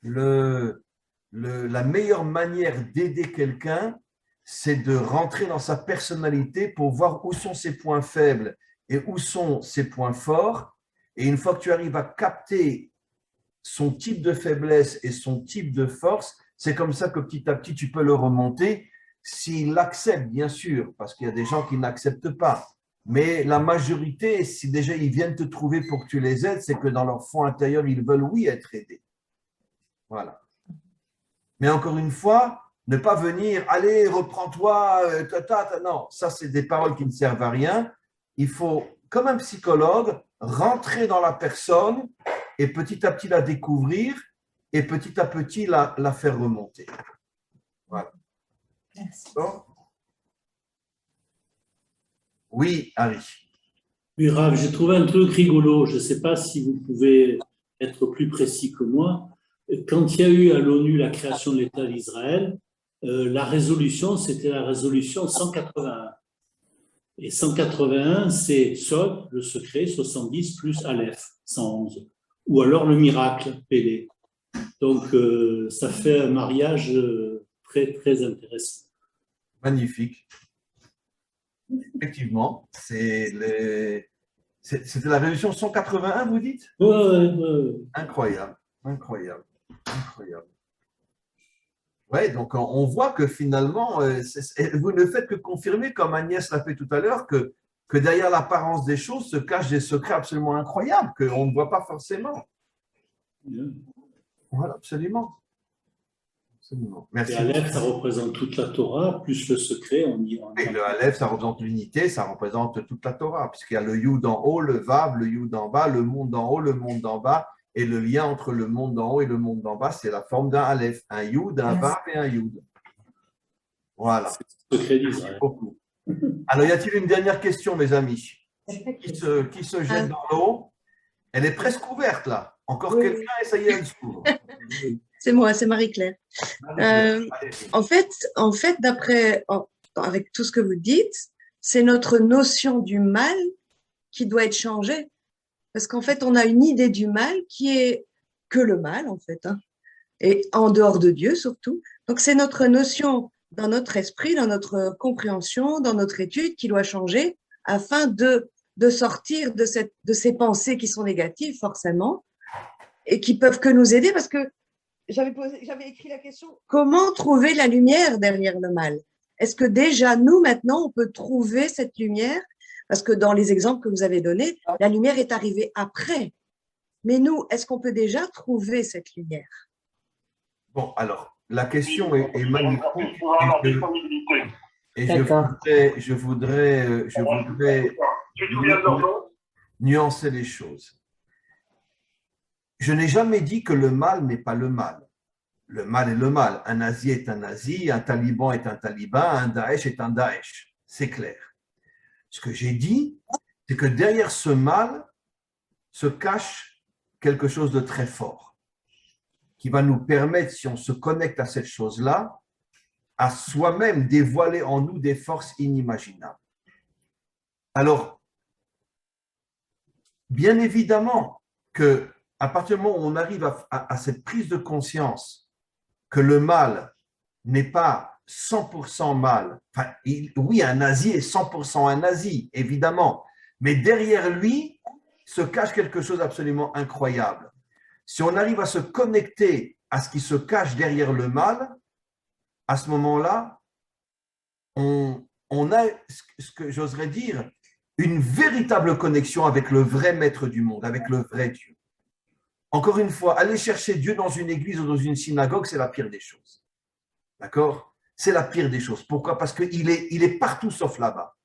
Speaker 1: la meilleure manière d'aider quelqu'un, c'est de rentrer dans sa personnalité pour voir où sont ses points faibles et où sont ses points forts. Et une fois que tu arrives à capter son type de faiblesse et son type de force, c'est comme ça que petit à petit, tu peux le remonter s'il l'accepte, bien sûr, parce qu'il y a des gens qui n'acceptent pas. Mais la majorité, si déjà ils viennent te trouver pour que tu les aides, c'est que dans leur fond intérieur, ils veulent, oui, être aidés. Voilà. Mais encore une fois, ne pas venir, allez, reprends-toi, non, ça c'est des paroles qui ne servent à rien. Il faut, comme un psychologue, rentrer dans la personne et petit à petit la découvrir et petit à petit la faire remonter. Voilà.
Speaker 5: Merci.
Speaker 1: Bon. Oui, Harry.
Speaker 6: Oui, Rav, j'ai trouvé un truc rigolo. Je ne sais pas si vous pouvez être plus précis que moi. Quand il y a eu à l'ONU la création de l'État d'Israël, la résolution, c'était la résolution 181. Et 181, c'est Sod, le secret, 70 plus Aleph, 111. Ou alors le miracle, Pélé. Donc, ça fait un mariage très, très intéressant.
Speaker 1: Magnifique. Effectivement, c'était la résolution 181, vous dites?
Speaker 6: Ouais.
Speaker 1: Incroyable. Ouais, donc on voit que finalement, vous ne faites que confirmer, comme Agnès l'a fait tout à l'heure, que derrière l'apparence des choses se cachent des secrets absolument incroyables qu'on ne voit pas forcément. Voilà, absolument. Merci.
Speaker 6: Et Aleph, ça représente toute la Torah, plus le secret.
Speaker 1: Et le Aleph, ça représente l'unité, ça représente toute la Torah, puisqu'il y a le Yud en haut, le Vav, le Yud en bas, le monde en haut, le monde en bas, et le lien entre le monde en haut et le monde en bas, c'est la forme d'un Aleph, un Yud, un Vav et un Yud. Voilà.
Speaker 6: C'est le secret d'Israël.
Speaker 1: Beaucoup. Alors, y a-t-il une dernière question, mes amis? Qui se jette dans l'eau? Elle est presque ouverte là. Encore
Speaker 7: Oui.
Speaker 1: quelqu'un et ça y est, elle s'ouvre.
Speaker 7: C'est moi, c'est Marie-Claire.
Speaker 1: Allez-y.
Speaker 7: En fait, avec tout ce que vous dites, c'est notre notion du mal qui doit être changée. Parce qu'en fait, on a une idée du mal qui est que le mal, en fait, hein, et en dehors de Dieu surtout. Donc, c'est notre notion dans notre esprit, dans notre compréhension, dans notre étude qui doit changer afin de sortir de ces pensées qui sont négatives, forcément, et qui peuvent que nous aider parce que j'avais écrit la question, comment trouver la lumière derrière le mal? Est-ce que déjà, nous, maintenant, on peut trouver cette lumière? Parce que dans les exemples que vous avez donnés, la lumière est arrivée après. Mais nous, est-ce qu'on peut déjà trouver cette lumière?
Speaker 1: Bon, alors, la question est magnifique. Et
Speaker 8: D'accord.
Speaker 1: je voudrais nuancer les choses. Je n'ai jamais dit que le mal n'est pas le mal. Le mal est le mal. Un nazi est un nazi, un taliban est un taliban, un Daesh est un Daesh. C'est clair. Ce que j'ai dit, c'est que derrière ce mal se cache quelque chose de très fort qui va nous permettre, si on se connecte à cette chose-là, à soi-même dévoiler en nous des forces inimaginables. Alors, bien évidemment que à partir du moment où on arrive à cette prise de conscience que le mal n'est pas 100% mal, enfin, oui, un nazi est 100% un nazi, évidemment, mais derrière lui se cache quelque chose d'absolument incroyable. Si on arrive à se connecter à ce qui se cache derrière le mal, à ce moment-là, on a ce que j'oserais dire, une véritable connexion avec le vrai maître du monde, avec le vrai Dieu. Encore une fois, aller chercher Dieu dans une église ou dans une synagogue, c'est la pire des choses. D'accord? C'est la pire des choses. Pourquoi? Parce qu'il est partout sauf là-bas.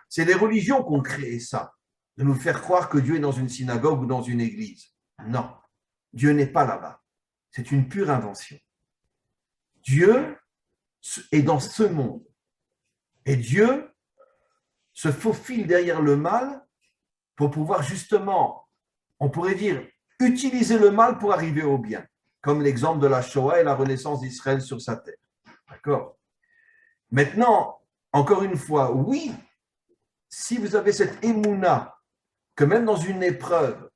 Speaker 1: C'est les religions qui ont créé ça, de nous faire croire que Dieu est dans une synagogue ou dans une église. Non, Dieu n'est pas là-bas. C'est une pure invention. Dieu est dans ce monde. Et Dieu se faufile derrière le mal pour pouvoir justement, on pourrait dire, utiliser le mal pour arriver au bien, comme l'exemple de la Shoah et la renaissance d'Israël sur sa terre. D'accord? Maintenant, encore une fois, oui, si vous avez cette émouna, que même dans une épreuve,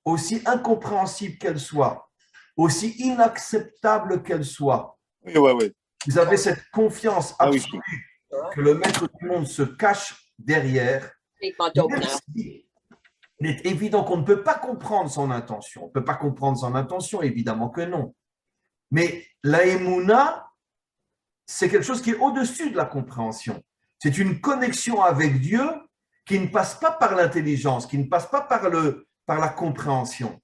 Speaker 1: aussi incompréhensible qu'elle soit, aussi inacceptable qu'elle soit, vous avez cette confiance absolue que le maître du monde se cache derrière, même si il est évident qu'on ne peut pas comprendre son intention. On ne peut pas comprendre son intention, évidemment que non. Mais la émouna, c'est quelque chose qui est au-dessus de la compréhension. C'est une connexion avec Dieu qui ne passe pas par l'intelligence, qui ne passe pas par la compréhension.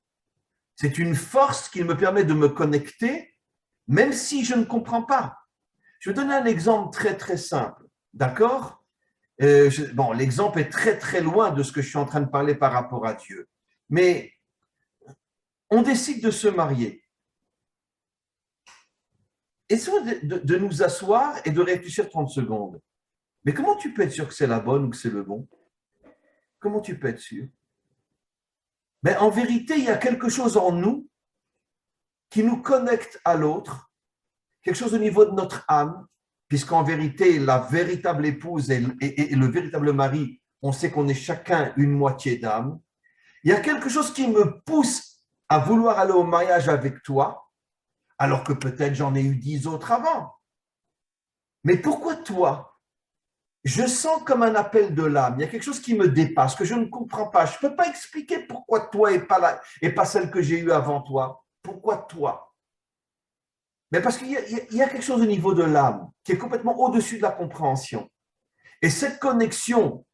Speaker 1: C'est une force qui me permet de me connecter, même si je ne comprends pas. Je vais donner un exemple très, très simple. D'accord? Bon, l'exemple est très, très loin de ce que je suis en train de parler par rapport à Dieu. Mais on décide de se marier. Essayons de nous asseoir et de réfléchir 30 secondes. Mais comment tu peux être sûr que c'est la bonne ou que c'est le bon? Comment tu peux être sûr? Mais en vérité, il y a quelque chose en nous qui nous connecte à l'autre, quelque chose au niveau de notre âme, puisqu'en vérité, la véritable épouse et le véritable mari, on sait qu'on est chacun une moitié d'âme. Il y a quelque chose qui me pousse à vouloir aller au mariage avec toi, alors que peut-être j'en ai eu 10 autres avant. Mais pourquoi toi? Je sens comme un appel de l'âme. Il y a quelque chose qui me dépasse, que je ne comprends pas. Je ne peux pas expliquer pourquoi toi et pas celle que j'ai eue avant toi. Pourquoi toi? Mais parce qu'il y a quelque chose au niveau de l'âme qui est complètement au-dessus de la compréhension. Et cette connexion,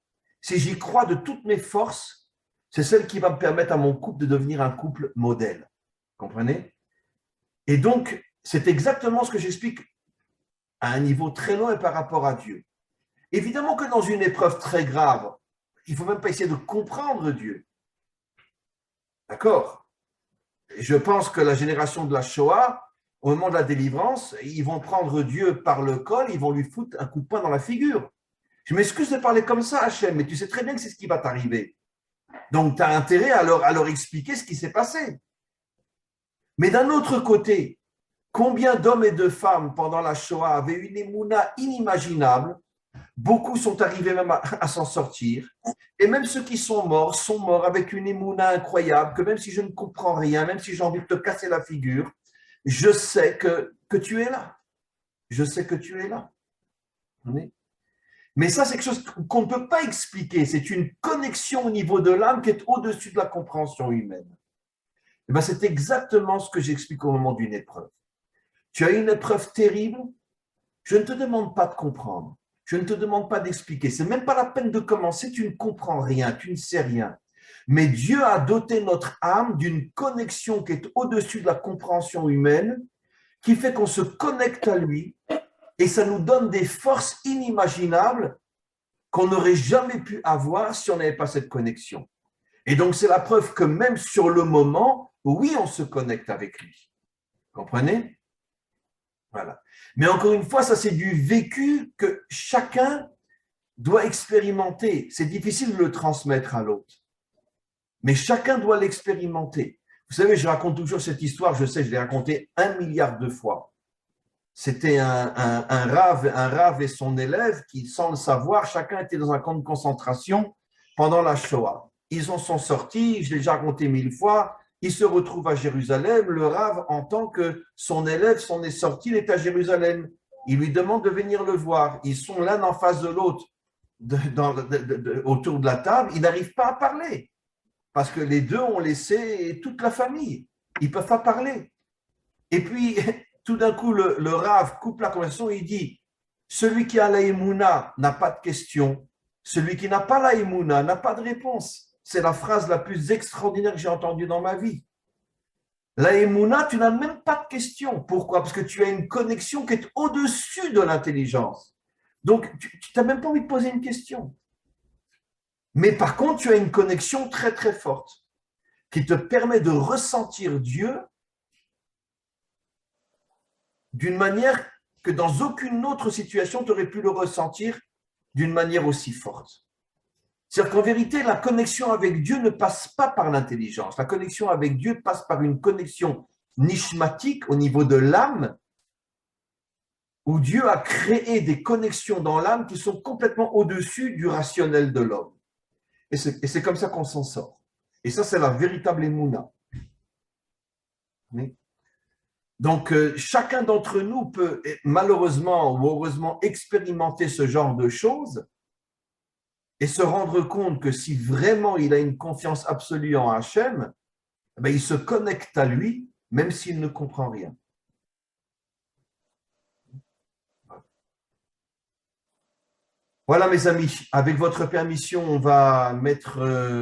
Speaker 1: si j'y crois de toutes mes forces, c'est celle qui va me permettre à mon couple de devenir un couple modèle. Comprenez? Et donc, c'est exactement ce que j'explique à un niveau très loin par rapport à Dieu. Évidemment que dans une épreuve très grave, il ne faut même pas essayer de comprendre Dieu. D'accord? Je pense que la génération de la Shoah, au moment de la délivrance, ils vont prendre Dieu par le col, ils vont lui foutre un coup de poing dans la figure. Je m'excuse de parler comme ça, Hachem, mais tu sais très bien que c'est ce qui va t'arriver. Donc, tu as intérêt à leur expliquer ce qui s'est passé. Mais d'un autre côté, combien d'hommes et de femmes pendant la Shoah avaient une émouna inimaginable? Beaucoup sont arrivés même à s'en sortir. Et même ceux qui sont morts avec une émouna incroyable, que même si je ne comprends rien, même si j'ai envie de te casser la figure, je sais que tu es là. Je sais que tu es là. Mais ça, c'est quelque chose qu'on ne peut pas expliquer. C'est une connexion au niveau de l'âme qui est au-dessus de la compréhension humaine. Et bien, c'est exactement ce que j'explique au moment d'une épreuve. Tu as une épreuve terrible, je ne te demande pas de comprendre. Je ne te demande pas d'expliquer. Ce n'est même pas la peine de commencer, tu ne comprends rien, tu ne sais rien. Mais Dieu a doté notre âme d'une connexion qui est au-dessus de la compréhension humaine, qui fait qu'on se connecte à lui et ça nous donne des forces inimaginables qu'on n'aurait jamais pu avoir si on n'avait pas cette connexion. Et donc, c'est la preuve que même sur le moment, oui, on se connecte avec lui. Vous comprenez? Voilà. Mais encore une fois, ça c'est du vécu que chacun doit expérimenter. C'est difficile de le transmettre à l'autre. Mais chacun doit l'expérimenter. Vous savez, je raconte toujours cette histoire, je sais, je l'ai racontée 1 milliard de fois. C'était un rave et son élève qui, sans le savoir, chacun était dans un camp de concentration pendant la Shoah. Ils en sont sortis, je l'ai déjà raconté 1000 fois. Il se retrouve à Jérusalem, le Rav entend que son élève s'en est sorti, il est à Jérusalem. Il lui demande de venir le voir. Ils sont l'un en face de l'autre autour de la table. Ils n'arrivent pas à parler parce que les deux ont laissé toute la famille. Ils ne peuvent pas parler. Et puis, tout d'un coup, le Rav coupe la conversation et il dit « Celui qui a la émouna n'a pas de question. Celui qui n'a pas la émouna n'a pas de réponse. » C'est la phrase la plus extraordinaire que j'ai entendue dans ma vie. La émouna, tu n'as même pas de question. Pourquoi? Parce que tu as une connexion qui est au-dessus de l'intelligence. Donc, tu n'as même pas envie de poser une question. Mais par contre, tu as une connexion très, très forte qui te permet de ressentir Dieu d'une manière que dans aucune autre situation, tu aurais pu le ressentir d'une manière aussi forte. C'est-à-dire qu'en vérité, la connexion avec Dieu ne passe pas par l'intelligence. La connexion avec Dieu passe par une connexion nishmatique au niveau de l'âme, où Dieu a créé des connexions dans l'âme qui sont complètement au-dessus du rationnel de l'homme. Et c'est comme ça qu'on s'en sort. Et ça, c'est la véritable émouna. Oui. Donc, chacun d'entre nous peut malheureusement ou heureusement expérimenter ce genre de choses et se rendre compte que si vraiment il a une confiance absolue en Hachem, ben il se connecte à lui, même s'il ne comprend rien. Voilà mes amis, avec votre permission, on va mettre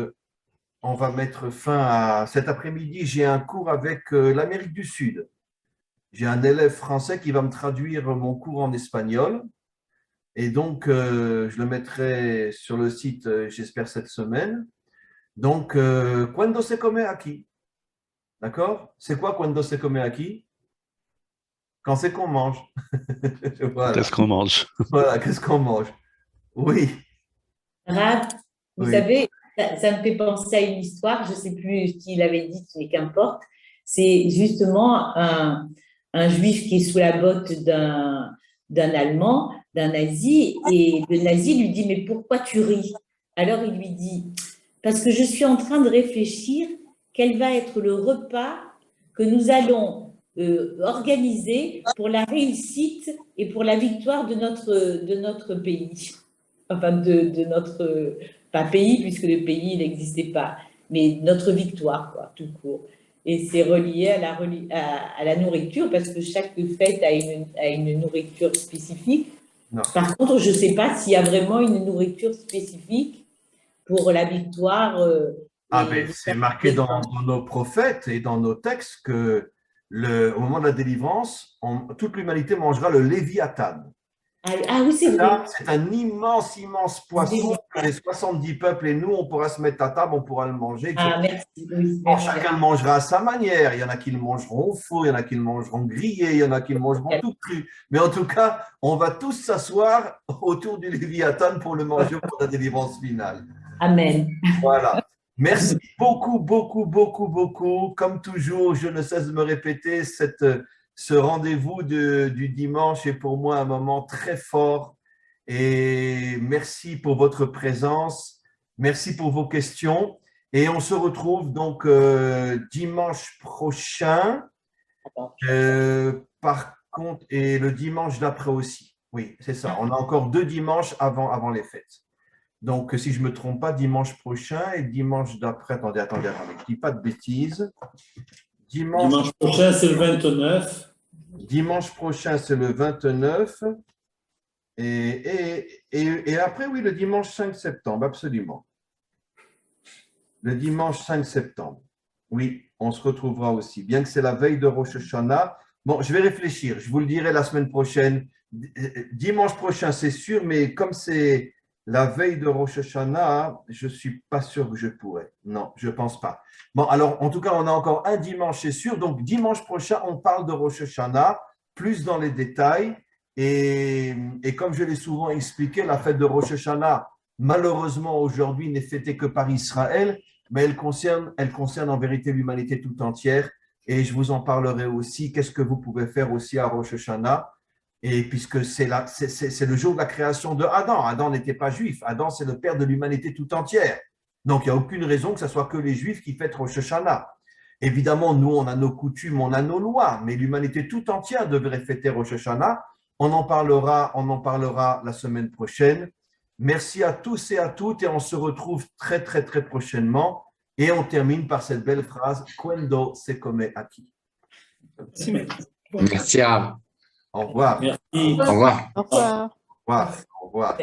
Speaker 1: fin à cet après-midi. J'ai un cours avec l'Amérique du Sud. J'ai un élève français qui va me traduire mon cours en espagnol. Et donc, je le mettrai sur le site, j'espère, cette semaine. Donc, cuando se come aquí? D'accord? C'est quoi cuando se come aquí? Quand c'est qu'on mange. Voilà.
Speaker 8: Qu'est-ce qu'on mange?
Speaker 1: Voilà, qu'est-ce qu'on mange? Oui.
Speaker 3: Rav, vous
Speaker 1: Oui.
Speaker 3: savez, ça me fait penser à une histoire, je ne sais plus qui l'avait dit, mais qu'importe. C'est justement un juif qui est sous la botte d'un Allemand, d'un nazi, et le nazi lui dit « Mais pourquoi tu ris ?» Alors il lui dit « Parce que je suis en train de réfléchir quel va être le repas que nous allons organiser pour la réussite et pour la victoire de notre pays. » Enfin, de notre, pas pays, puisque le pays n'existait pas, mais notre victoire, quoi, tout court. Et c'est relié à la nourriture, parce que chaque fête a une nourriture spécifique.
Speaker 1: Non.
Speaker 3: Par contre, je ne sais pas s'il y a vraiment une nourriture spécifique pour la victoire.
Speaker 1: C'est marqué dans nos prophètes et dans nos textes que au moment de la délivrance, toute l'humanité mangera le Léviathan.
Speaker 3: Ah oui, c'est vrai.
Speaker 1: C'est un immense, immense poisson que les 70 peuples et nous, on pourra se mettre à table, on pourra le manger.
Speaker 3: Ah, merci. Oui,
Speaker 1: bon, chacun le mangera à sa manière. Il y en a qui le mangeront au four, il y en a qui le mangeront grillé, il y en a qui le mangeront tout cru. Mais en tout cas, on va tous s'asseoir autour du Léviathan pour le manger pour la délivrance finale.
Speaker 3: Amen.
Speaker 1: Voilà. Merci beaucoup, beaucoup, beaucoup, beaucoup. Comme toujours, je ne cesse de me répéter, ce rendez-vous du dimanche est pour moi un moment très fort. Et merci pour votre présence. Merci pour vos questions. Et on se retrouve donc dimanche prochain. Par contre, et le dimanche d'après aussi. Oui, c'est ça. On a encore 2 dimanches avant les fêtes. Donc, si je ne me trompe pas, dimanche prochain et dimanche d'après. Attendez, je ne dis pas de bêtises.
Speaker 6: Dimanche prochain, c'est le 29.
Speaker 1: Dimanche prochain, c'est le 29. Et après, oui, le dimanche 5 septembre, absolument. Le dimanche 5 septembre. Oui, on se retrouvera aussi. Bien que c'est la veille de Rosh Hashanah. Bon, je vais réfléchir. Je vous le dirai la semaine prochaine. Dimanche prochain, c'est sûr, mais comme c'est la veille de Rosh Hashanah, je ne suis pas sûr que je pourrais. Non, je ne pense pas. Bon, alors, en tout cas, on a encore un dimanche, c'est sûr. Donc, dimanche prochain, on parle de Rosh Hashanah, plus dans les détails. Et comme je l'ai souvent expliqué, la fête de Rosh Hashanah, malheureusement, aujourd'hui, n'est fêtée que par Israël, mais elle concerne en vérité l'humanité tout entière. Et je vous en parlerai aussi. Qu'est-ce que vous pouvez faire aussi à Rosh Hashanah? Et puisque c'est le jour de la création de Adam. Adam n'était pas juif. Adam, c'est le père de l'humanité tout entière. Donc, il n'y a aucune raison que ce soit que les juifs qui fêtent Rosh Hashanah. Évidemment, nous, on a nos coutumes, on a nos lois, mais l'humanité tout entière devrait fêter Rosh Hashanah. On en parlera la semaine prochaine. Merci à tous et à toutes et on se retrouve très, très, très prochainement. Et on termine par cette belle phrase « Quando se come aquí ».
Speaker 8: Merci, Rav.
Speaker 1: Au revoir.
Speaker 6: Merci.
Speaker 8: Au revoir.
Speaker 2: Au revoir.
Speaker 1: Au revoir. Au revoir.